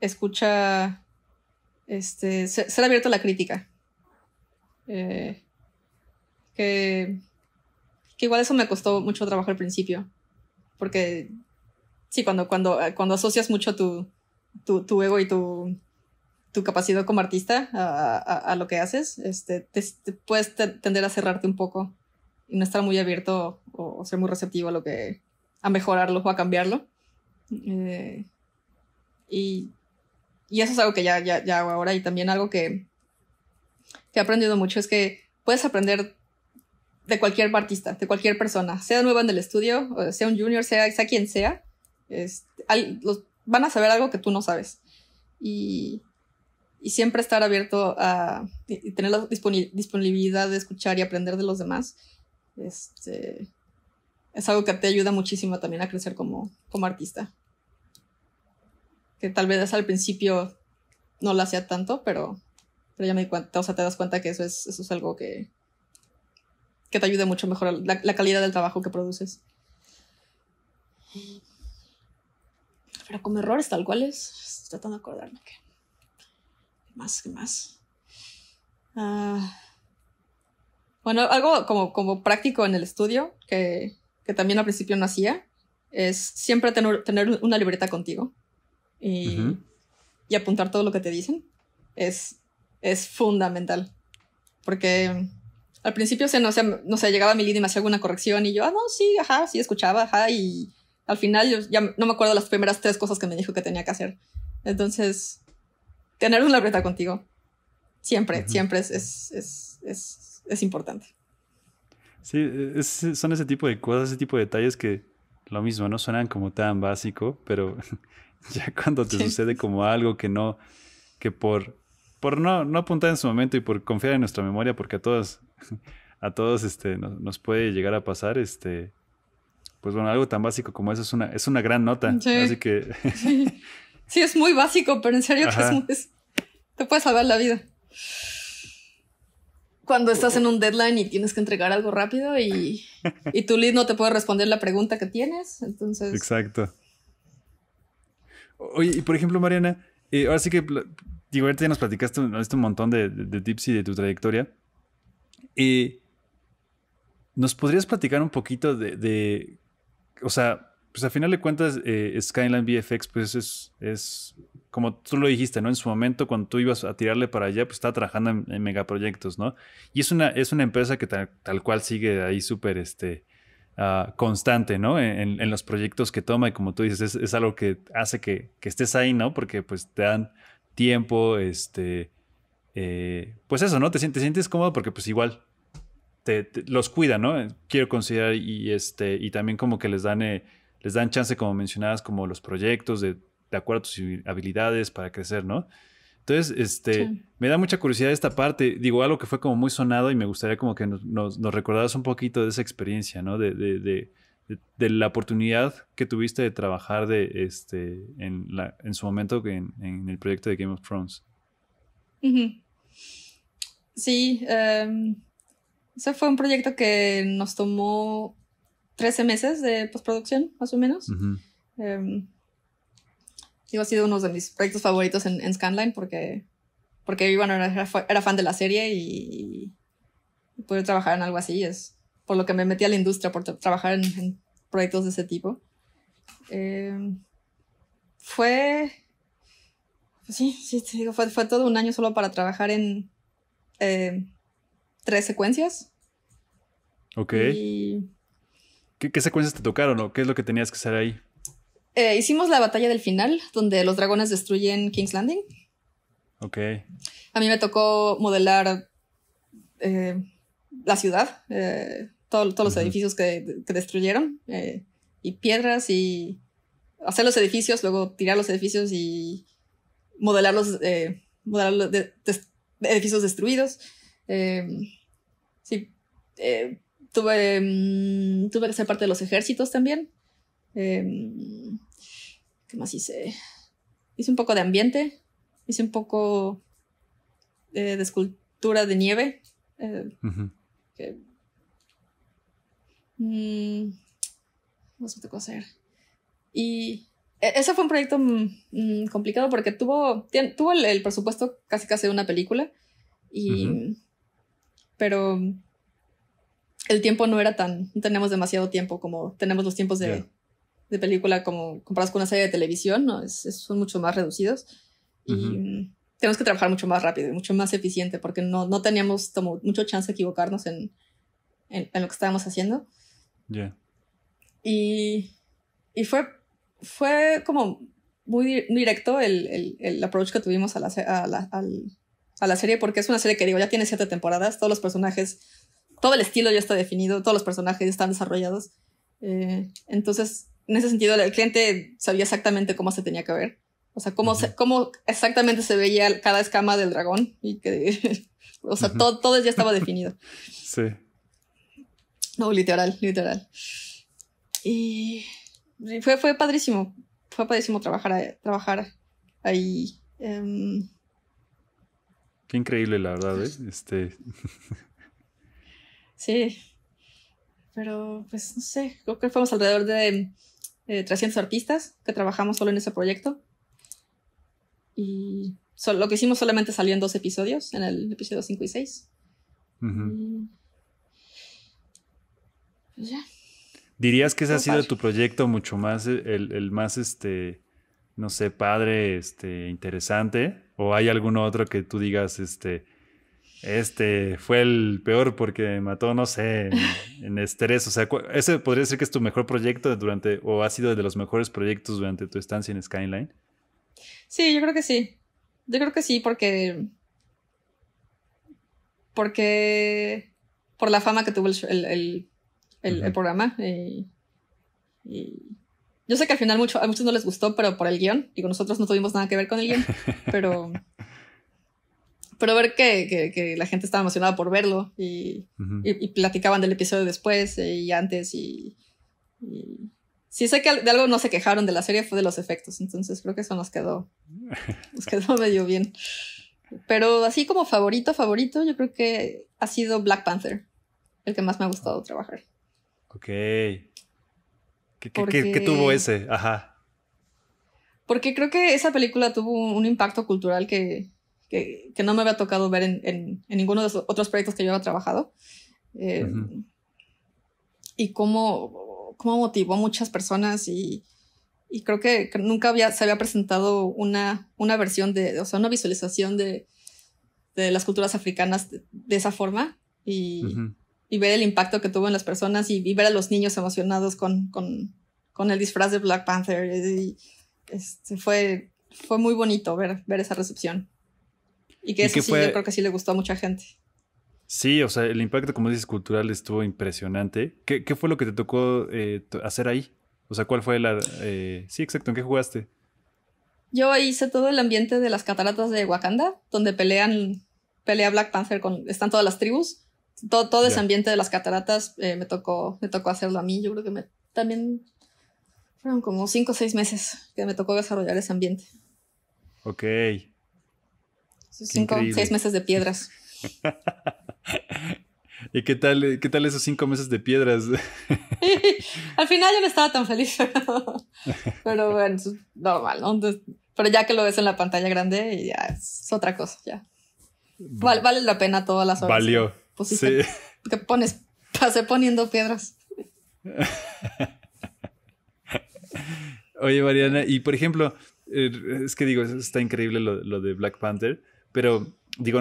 [SPEAKER 1] ser abierto a la crítica. Eh, que, que igual eso me costó mucho trabajo al principio, porque sí, cuando asocias mucho tu ego y tu capacidad como artista a lo que haces, te puedes tender a cerrarte un poco y no estar muy abierto o ser muy receptivo a mejorarlo o a cambiarlo. Eh, y, y eso es algo que ya hago ahora, y también algo que he aprendido mucho es que puedes aprender de cualquier artista, de cualquier persona, sea nueva en el estudio, o sea un junior, sea quien sea, van a saber algo que tú no sabes. Y, y siempre estar abierto y tener la disponibilidad de escuchar y aprender de los demás, es algo que te ayuda muchísimo también a crecer como artista. Que tal vez al principio no lo hacía tanto, pero ya me di cuenta, o sea, te das cuenta que eso es algo que te ayuda mucho a mejorar la calidad del trabajo que produces. Pero como errores tal cuales, estoy tratando de acordarme qué más. Bueno, algo como práctico en el estudio, que también al principio no hacía, es siempre tener una libreta contigo
[SPEAKER 2] Ujú.
[SPEAKER 1] y apuntar todo lo que te dicen. Es fundamental. Porque al principio no sé, llegaba mi lead y me hacía alguna corrección y yo, no, sí, ajá, sí, escuchaba, ajá, y al final yo ya no me acuerdo las primeras 3 cosas que me dijo que tenía que hacer. Entonces, tener una libreta contigo
[SPEAKER 2] Ujú.
[SPEAKER 1] siempre es importante.
[SPEAKER 2] Sí, son ese tipo de cosas, ese tipo de detalles que lo mismo, no suenan como tan básico, pero ya cuando te
[SPEAKER 1] Sí.
[SPEAKER 2] sucede como algo que no, que por no apuntar en su momento y por confiar en nuestra memoria, porque a todos nos puede llegar a pasar, pues bueno, algo tan básico como eso es una gran nota. Así
[SPEAKER 1] Sí,
[SPEAKER 2] que,
[SPEAKER 1] sí. Sí, es muy básico, pero en serio que
[SPEAKER 2] ajá.
[SPEAKER 1] te puede salvar la vida. Cuando
[SPEAKER 2] O-
[SPEAKER 1] estás en
[SPEAKER 2] o-
[SPEAKER 1] un deadline y tienes que entregar algo rápido y tu lead no te puede responder la pregunta que tienes, entonces...
[SPEAKER 2] Exacto. Oye, y por ejemplo, Mariana, ahora sí que, digo, ahorita ya nos platicaste un montón de tips y de tu trayectoria. Eh, ¿Nos podrías platicar un poquito o sea, pues a final de cuentas, Skyline VFX, pues es, como tú lo dijiste, ¿no? En su momento, cuando tú ibas a tirarle para allá, pues estaba trabajando en megaproyectos, ¿no? Y es una empresa que tal cual sigue ahí súper, constante, ¿no? En los proyectos que toma y como tú dices, es algo que hace que estés ahí, ¿no? Porque pues te dan tiempo, pues eso, ¿no? Te sientes cómodo porque pues igual los cuida, ¿no? Quiero considerar y también como que les dan chance, como mencionabas, como los proyectos de acuerdo a tus habilidades para crecer, ¿no? Entonces,
[SPEAKER 1] Sí.
[SPEAKER 2] me da mucha curiosidad esta parte. Digo, algo que fue como muy sonado y me gustaría como que nos recordaras un poquito de esa experiencia, ¿no? De la oportunidad que tuviste de trabajar en su momento en el proyecto de Game of Thrones.
[SPEAKER 1] Ujú. Sí, ese fue un proyecto que nos tomó 13 meses de postproducción, más o menos.
[SPEAKER 2] Ujú.
[SPEAKER 1] Um, Digo, ha sido uno de mis proyectos favoritos en Scanline porque Iván era fan de la serie poder trabajar en algo así. Es por lo que me metí a la industria, por trabajar en proyectos de ese tipo. Fue... Sí, te digo, fue todo un año solo para trabajar en 3 secuencias.
[SPEAKER 2] Ok.
[SPEAKER 1] Y...
[SPEAKER 2] ¿Qué secuencias te tocaron o qué es lo que tenías que hacer ahí?
[SPEAKER 1] Hicimos la batalla del final, donde los dragones destruyen King's Landing.
[SPEAKER 2] Ok.
[SPEAKER 1] A mí me tocó modelar la ciudad, todos los edificios que destruyeron, y piedras, y hacer los edificios, luego tirar los edificios y modelar los edificios destruidos. Sí, tuve que ser parte de los ejércitos también. ¿Qué más hice? Hice un poco de ambiente, hice un poco de escultura de nieve. No sé qué hacer. Y ese fue un proyecto complicado porque tuvo el presupuesto casi de una película. Pero el tiempo no teníamos demasiado tiempo como tenemos los tiempos de película como comparados con una serie de televisión, ¿no? Son mucho más reducidos. Y tenemos que trabajar mucho más rápido y mucho más eficiente porque no teníamos mucho chance de equivocarnos en lo que estábamos haciendo. Y fue como muy directo el approach que tuvimos a la serie, porque es una serie que, digo, ya tiene 7 temporadas, todos los personajes, todo el estilo ya está definido, todos los personajes ya están desarrollados. Entonces, en ese sentido, el cliente sabía exactamente cómo se tenía que ver. O sea, cómo exactamente se veía cada escama del dragón. Y o sea, todo ya estaba definido.
[SPEAKER 2] Sí.
[SPEAKER 1] No, literal. Y fue padrísimo. Fue padrísimo trabajar ahí.
[SPEAKER 2] Qué increíble, la verdad,
[SPEAKER 1] Sí. Pero, pues, no sé. Creo que fuimos alrededor de 300 artistas que trabajamos solo en ese proyecto. Y lo que hicimos solamente salió en 2 episodios, en el episodio 5 y 6. Y pues ya.
[SPEAKER 2] ¿Dirías que ese ha sido tu proyecto mucho más, el más, no sé, padre, interesante? ¿O hay algún otro que tú digas, fue el peor porque me mató, no sé, en estrés? O sea, ¿ese podría ser que es tu mejor proyecto o ha sido de los mejores proyectos durante tu estancia en Skyline?
[SPEAKER 1] Sí, yo creo que sí. Porque por la fama que tuvo el programa. Y yo sé que al final a muchos no les gustó, pero por el guión. Digo, nosotros no tuvimos nada que ver con el guión, pero ver que la gente estaba emocionada por verlo y platicaban del episodio después y antes y sí sé que de algo no se quejaron de la serie, fue de los efectos, entonces creo que eso nos quedó medio bien. Pero así como favorito, yo creo que ha sido Black Panther, el que más me ha gustado trabajar.
[SPEAKER 2] Ok. ¿Qué tuvo ese? Ajá.
[SPEAKER 1] Porque creo que esa película tuvo un impacto cultural que no me había tocado ver en ninguno de los otros proyectos que yo había trabajado. Y cómo motivó a muchas personas y creo que nunca se había presentado una versión o sea, una visualización de las culturas africanas de esa forma y ver el impacto que tuvo en las personas y ver a los niños emocionados con el disfraz de Black Panther. Fue muy bonito ver esa recepción. Y que eso sí, yo creo que sí le gustó a mucha gente.
[SPEAKER 2] Sí, o sea, el impacto, como dices, cultural estuvo impresionante. ¿Qué fue lo que te tocó hacer ahí? O sea, ¿cuál fue sí, exacto, ¿en qué jugaste?
[SPEAKER 1] Yo hice todo el ambiente de las cataratas de Wakanda, donde pelea Black Panther están todas las tribus. Todo ese ambiente de las cataratas me tocó hacerlo a mí. Yo creo que también fueron como 5 o 6 meses que me tocó desarrollar ese ambiente.
[SPEAKER 2] Ok.
[SPEAKER 1] 5 o 6 meses de piedras.
[SPEAKER 2] ¿Y qué tal esos 5 meses de piedras?
[SPEAKER 1] Al final yo no estaba tan feliz, pero bueno, es normal, ¿no? Entonces, pero ya que lo ves en la pantalla grande, ya es otra cosa, ya. Vale la pena todas las horas.
[SPEAKER 2] Valió.
[SPEAKER 1] pusiste,
[SPEAKER 2] Sí.
[SPEAKER 1] que pasé poniendo piedras.
[SPEAKER 2] Oye, Mariana, y por ejemplo, es que digo, está increíble lo de Black Panther, pero digo,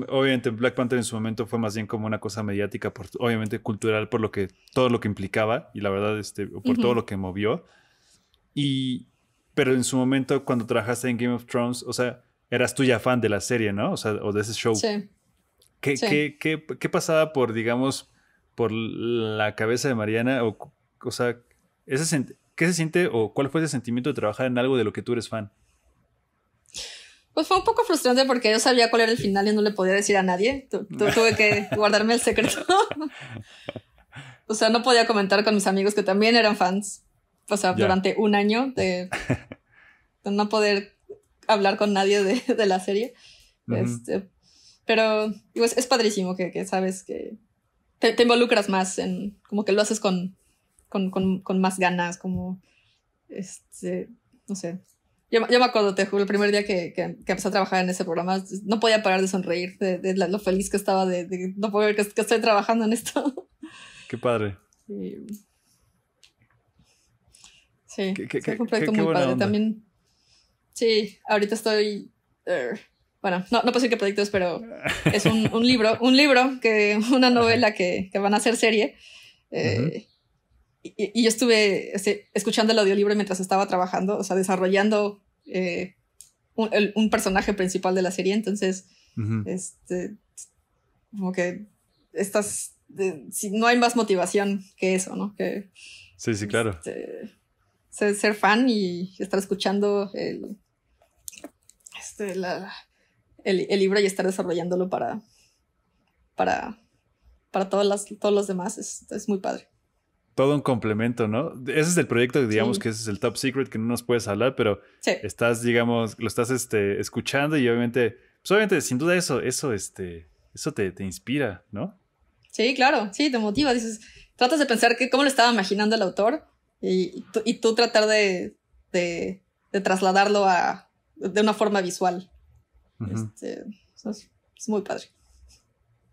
[SPEAKER 2] obviamente Black Panther en su momento fue más bien como una cosa mediática, obviamente cultural, por todo lo que implicaba y la verdad, por todo
[SPEAKER 1] Ujú.
[SPEAKER 2] lo que movió. Pero en su momento, cuando trabajaste en Game of Thrones, o sea, eras tú ya fan de la serie, ¿no? O sea, o de ese show.
[SPEAKER 1] Sí,
[SPEAKER 2] ¿Qué,
[SPEAKER 1] sí.
[SPEAKER 2] qué, qué, qué pasaba digamos, por la cabeza de Mariana? O sea, ¿qué se siente o cuál fue ese sentimiento de trabajar en algo de lo que tú eres fan?
[SPEAKER 1] Pues fue un poco frustrante porque yo sabía cuál era el final y no le podía decir a nadie. Tuve que guardarme el secreto. O sea, no podía comentar con mis amigos que también eran fans. O sea,
[SPEAKER 2] Ya.
[SPEAKER 1] durante un año de no poder hablar con nadie de la serie.
[SPEAKER 2] Ujú.
[SPEAKER 1] Pero digo, es padrísimo que sabes que te involucras más en, como que lo haces con más ganas, como, no sé. Yo me acuerdo, te juro, el primer día que empecé a trabajar en ese programa, no podía parar de sonreír de lo feliz que estaba de no poder que estoy trabajando en esto.
[SPEAKER 2] Qué padre.
[SPEAKER 1] Y, sí,
[SPEAKER 2] Qué, qué,
[SPEAKER 1] sí,
[SPEAKER 2] qué,
[SPEAKER 1] fue un
[SPEAKER 2] qué,
[SPEAKER 1] proyecto
[SPEAKER 2] qué
[SPEAKER 1] muy
[SPEAKER 2] buena
[SPEAKER 1] padre.
[SPEAKER 2] onda.
[SPEAKER 1] También, sí, ahorita estoy, bueno, no puedo decir qué proyecto es, pero es un libro, una novela que van a hacer serie.
[SPEAKER 2] Ujú.
[SPEAKER 1] Eh, y yo estuve escuchando el audiolibro mientras estaba trabajando, o sea, desarrollando un personaje principal de la serie. Entonces,
[SPEAKER 2] Ujú.
[SPEAKER 1] como que si no hay más motivación que eso, ¿no? Que
[SPEAKER 2] Sí, sí, claro.
[SPEAKER 1] ser fan y estar escuchando el libro y estar desarrollándolo para, para todos los demás es muy padre.
[SPEAKER 2] Todo un complemento, ¿no? Ese es el proyecto, digamos
[SPEAKER 1] Sí,
[SPEAKER 2] que ese es el top secret que no nos puedes hablar, pero
[SPEAKER 1] sí,
[SPEAKER 2] estás, digamos, lo estás escuchando y obviamente, sin duda eso te inspira, ¿no?
[SPEAKER 1] sí, claro, sí, te motiva. Dices, tratas de pensar cómo lo estaba imaginando el autor y tú tratar de trasladarlo de una forma visual.
[SPEAKER 2] Ujú.
[SPEAKER 1] Eso es muy padre.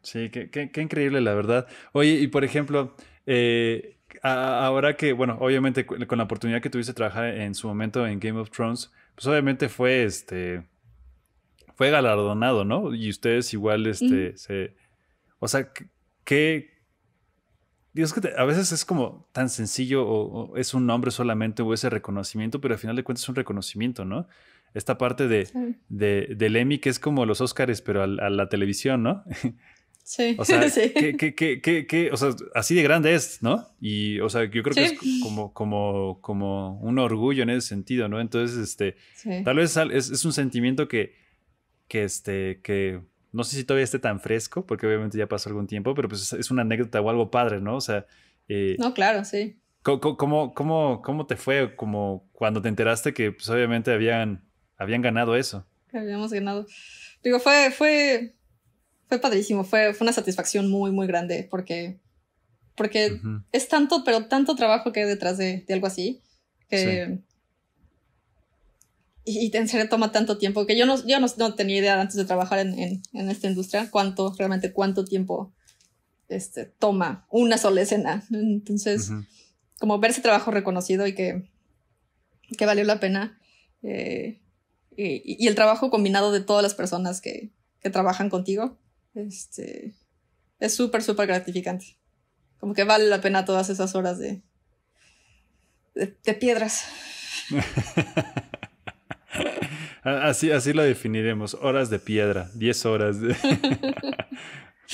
[SPEAKER 2] Sí, qué increíble, la verdad. Oye, y por ejemplo, ahora que, bueno, obviamente con la oportunidad que tuviste de trabajar en su momento en Game of Thrones, pues obviamente fue galardonado, ¿no? Y ustedes igual,
[SPEAKER 1] Ujú.
[SPEAKER 2] o sea, ¿qué? Digo, es que a veces es como tan sencillo o es un nombre solamente o ese reconocimiento, pero al final de cuentas es un reconocimiento, ¿no? Esta parte
[SPEAKER 1] Sí,
[SPEAKER 2] del Emmy que es como los Óscares, pero a la televisión, ¿no?
[SPEAKER 1] sí,
[SPEAKER 2] O sea,
[SPEAKER 1] sí,
[SPEAKER 2] o sea, así de grande es, ¿no? Y, o sea, yo creo que es
[SPEAKER 1] sí,
[SPEAKER 2] como un orgullo en ese sentido, ¿no? Entonces,
[SPEAKER 1] sí.
[SPEAKER 2] tal vez es un sentimiento que no sé si todavía esté tan fresco, porque obviamente ya pasó algún tiempo, pero pues es una anécdota o algo padre, ¿no? O sea, eh,
[SPEAKER 1] No, claro, sí.
[SPEAKER 2] ¿cómo te fue como cuando te enteraste que pues obviamente habían ganado eso?
[SPEAKER 1] Que habíamos ganado. Digo, fue padrísimo, fue una satisfacción muy, muy grande porque
[SPEAKER 2] Ujú.
[SPEAKER 1] es tanto, pero tanto trabajo que hay detrás de algo así,
[SPEAKER 2] Sí.
[SPEAKER 1] que, y en serio toma tanto tiempo, que yo no tenía idea antes de trabajar en esta industria, realmente cuánto tiempo toma una sola escena. Entonces,
[SPEAKER 2] Ujú.
[SPEAKER 1] como ver ese trabajo reconocido y que valió la pena, eh, y el trabajo combinado de todas las personas que trabajan contigo, es súper, súper gratificante. Como que vale la pena todas esas horas de piedras.
[SPEAKER 2] Así lo definiremos. Horas de piedra, 10 horas.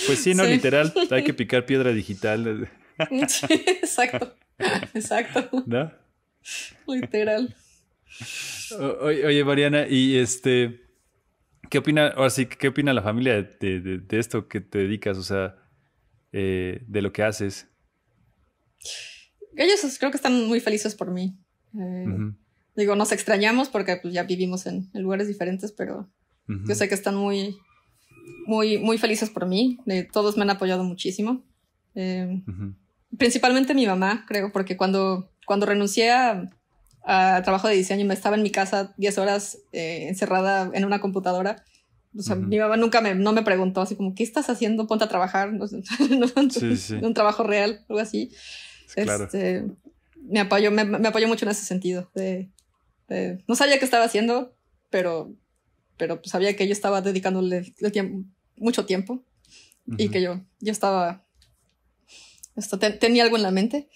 [SPEAKER 2] Pues sí, no,
[SPEAKER 1] Sí.
[SPEAKER 2] literal, hay que picar piedra digital,
[SPEAKER 1] Sí, exacto. Exacto.
[SPEAKER 2] ¿no?
[SPEAKER 1] Literal.
[SPEAKER 2] Oye, Mariana, y ¿qué opina, ahora sí, qué opina la familia de esto que te dedicas? O sea, de lo que haces.
[SPEAKER 1] Ellos creo que están muy felices por mí. Eh,
[SPEAKER 2] Ujú.
[SPEAKER 1] Digo, nos extrañamos porque pues, ya vivimos en lugares diferentes, pero yo
[SPEAKER 2] Ujú.
[SPEAKER 1] sé que están muy, muy, muy felices por mí. Todos me han apoyado muchísimo. Eh,
[SPEAKER 2] Ujú.
[SPEAKER 1] Principalmente mi mamá, creo, porque cuando renuncié a trabajo de diseño, me estaba en mi casa 10 horas encerrada en una computadora. O sea, mi mamá nunca no me preguntó así como, ¿qué estás haciendo? Ponte a trabajar. No sé, un trabajo real, algo así.
[SPEAKER 2] Claro.
[SPEAKER 1] Me apoyó mucho en ese sentido. No sabía qué estaba haciendo, pero pues sabía que yo estaba dedicándole mucho tiempo y que yo estaba... tenía algo en la mente.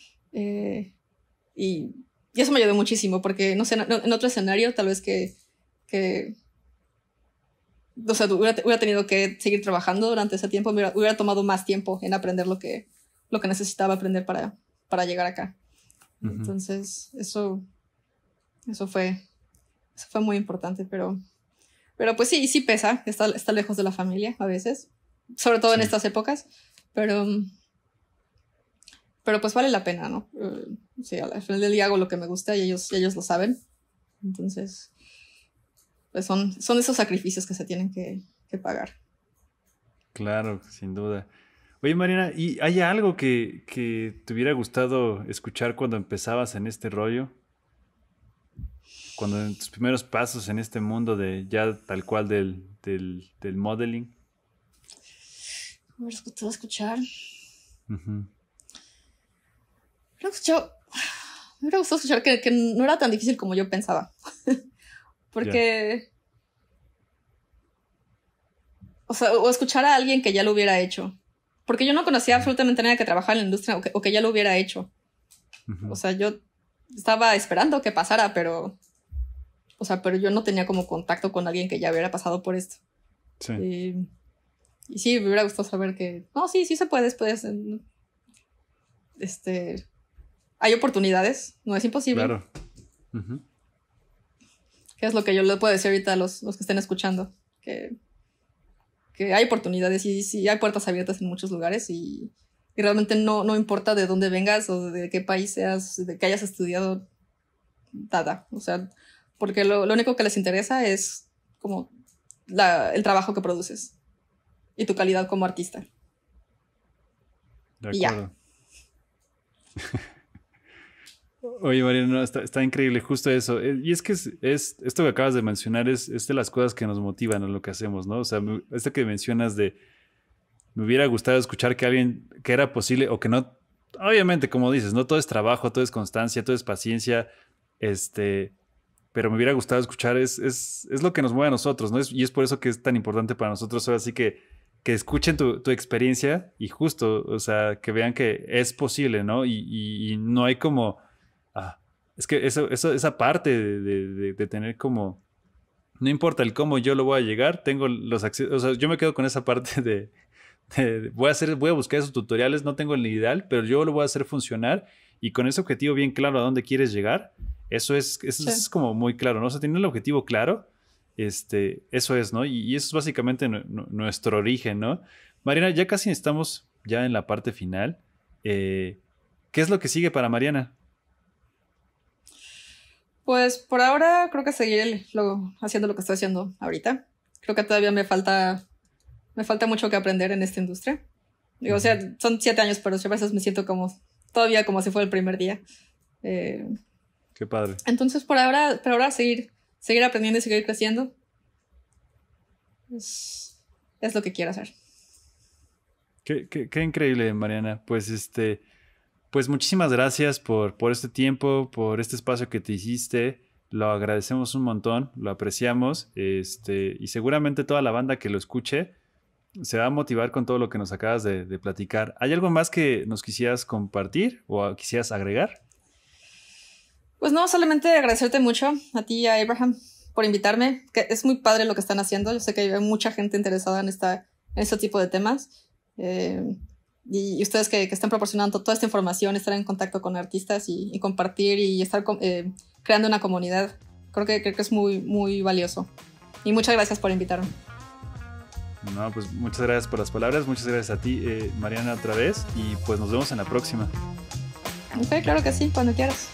[SPEAKER 1] Y eso me ayudó muchísimo porque, no sé, en otro escenario tal vez que o sea, hubiera tenido que seguir trabajando durante ese tiempo, hubiera tomado más tiempo en aprender lo que necesitaba aprender para llegar acá. Entonces, eso fue muy importante, pero pues sí pesa, está lejos de la familia a veces, sobre todo en estas épocas, pero pues vale la pena, ¿no? Sí, al final del día hago lo que me gusta y ellos lo saben. Entonces, pues son esos sacrificios que se tienen que pagar.
[SPEAKER 2] Claro, sin duda. Oye, Mariana, ¿y hay algo que te hubiera gustado escuchar cuando empezabas en este rollo? Cuando en tus primeros pasos en este mundo de ya tal cual del modeling.
[SPEAKER 1] Me hubiera gustado escuchar.
[SPEAKER 2] Uh-huh.
[SPEAKER 1] Me hubiera gustado escuchar que no era tan difícil como yo pensaba. Porque... O sea, o escuchar a alguien que ya lo hubiera hecho. Porque yo no conocía absolutamente a nadie que trabajara en la industria o que ya lo hubiera hecho. Uh-huh. O sea, yo estaba esperando que pasara, pero yo no tenía como contacto con alguien que ya hubiera pasado por esto. Sí. Y sí, me hubiera gustado saber que... No, sí se puede. Hay oportunidades, no es imposible.
[SPEAKER 2] Claro. Uh-huh.
[SPEAKER 1] Que es lo que yo le puedo decir ahorita a los que estén escuchando. Que hay oportunidades y sí hay puertas abiertas en muchos lugares y realmente no importa de dónde vengas o de qué país seas, de que hayas estudiado, nada. O sea, porque lo único que les interesa es como el trabajo que produces y tu calidad como artista.
[SPEAKER 2] De acuerdo. Y ya. Oye, Mariana, está increíble justo eso. Y es que es esto que acabas de mencionar es de las cosas que nos motivan a lo que hacemos, ¿no? O sea, esto que mencionas de me hubiera gustado escuchar que alguien, que era posible o que no, obviamente, como dices, no todo es trabajo, todo es constancia, todo es paciencia, pero me hubiera gustado escuchar es lo que nos mueve a nosotros, ¿no? Y es por eso que es tan importante para nosotros. Ahora sí que escuchen tu experiencia y justo, o sea, que vean que es posible, ¿no? Y no hay como... es que esa parte de tener como... No importa el cómo yo lo voy a llegar, tengo los accesos... O sea, yo me quedo con esa parte de voy a buscar esos tutoriales, no tengo el ideal, pero yo lo voy a hacer funcionar y con ese objetivo bien claro a dónde quieres llegar, eso es como muy claro, ¿no? O sea, tener el objetivo claro, eso es, ¿no? Y eso es básicamente nuestro origen, ¿no? Mariana, ya casi estamos ya en la parte final. ¿Qué es lo que sigue para Mariana?
[SPEAKER 1] Pues por ahora creo que seguiré haciendo lo que estoy haciendo ahorita. Creo que todavía me falta mucho que aprender en esta industria. Digo, o sea, son 7 años, pero yo a veces me siento todavía como si fuera el primer día.
[SPEAKER 2] Qué padre.
[SPEAKER 1] Entonces, por ahora seguir aprendiendo y seguir creciendo es lo que quiero hacer.
[SPEAKER 2] Qué increíble, Mariana. Pues muchísimas gracias por este tiempo, por este espacio que te hiciste. Lo agradecemos un montón, lo apreciamos. Y seguramente toda la banda que lo escuche se va a motivar con todo lo que nos acabas de platicar. ¿Hay algo más que nos quisieras compartir o quisieras agregar?
[SPEAKER 1] Pues no, solamente agradecerte mucho a ti y a Abraham por invitarme, que es muy padre lo que están haciendo. Yo sé que hay mucha gente interesada en este tipo de temas. Y ustedes que están proporcionando toda esta información, estar en contacto con artistas y compartir y estar creando una comunidad, creo que es muy, muy valioso. Y muchas gracias por invitarme.
[SPEAKER 2] No, pues muchas gracias por las palabras, muchas gracias a ti, Mariana, otra vez, y pues nos vemos en la próxima.
[SPEAKER 1] Ok, claro que sí, cuando quieras.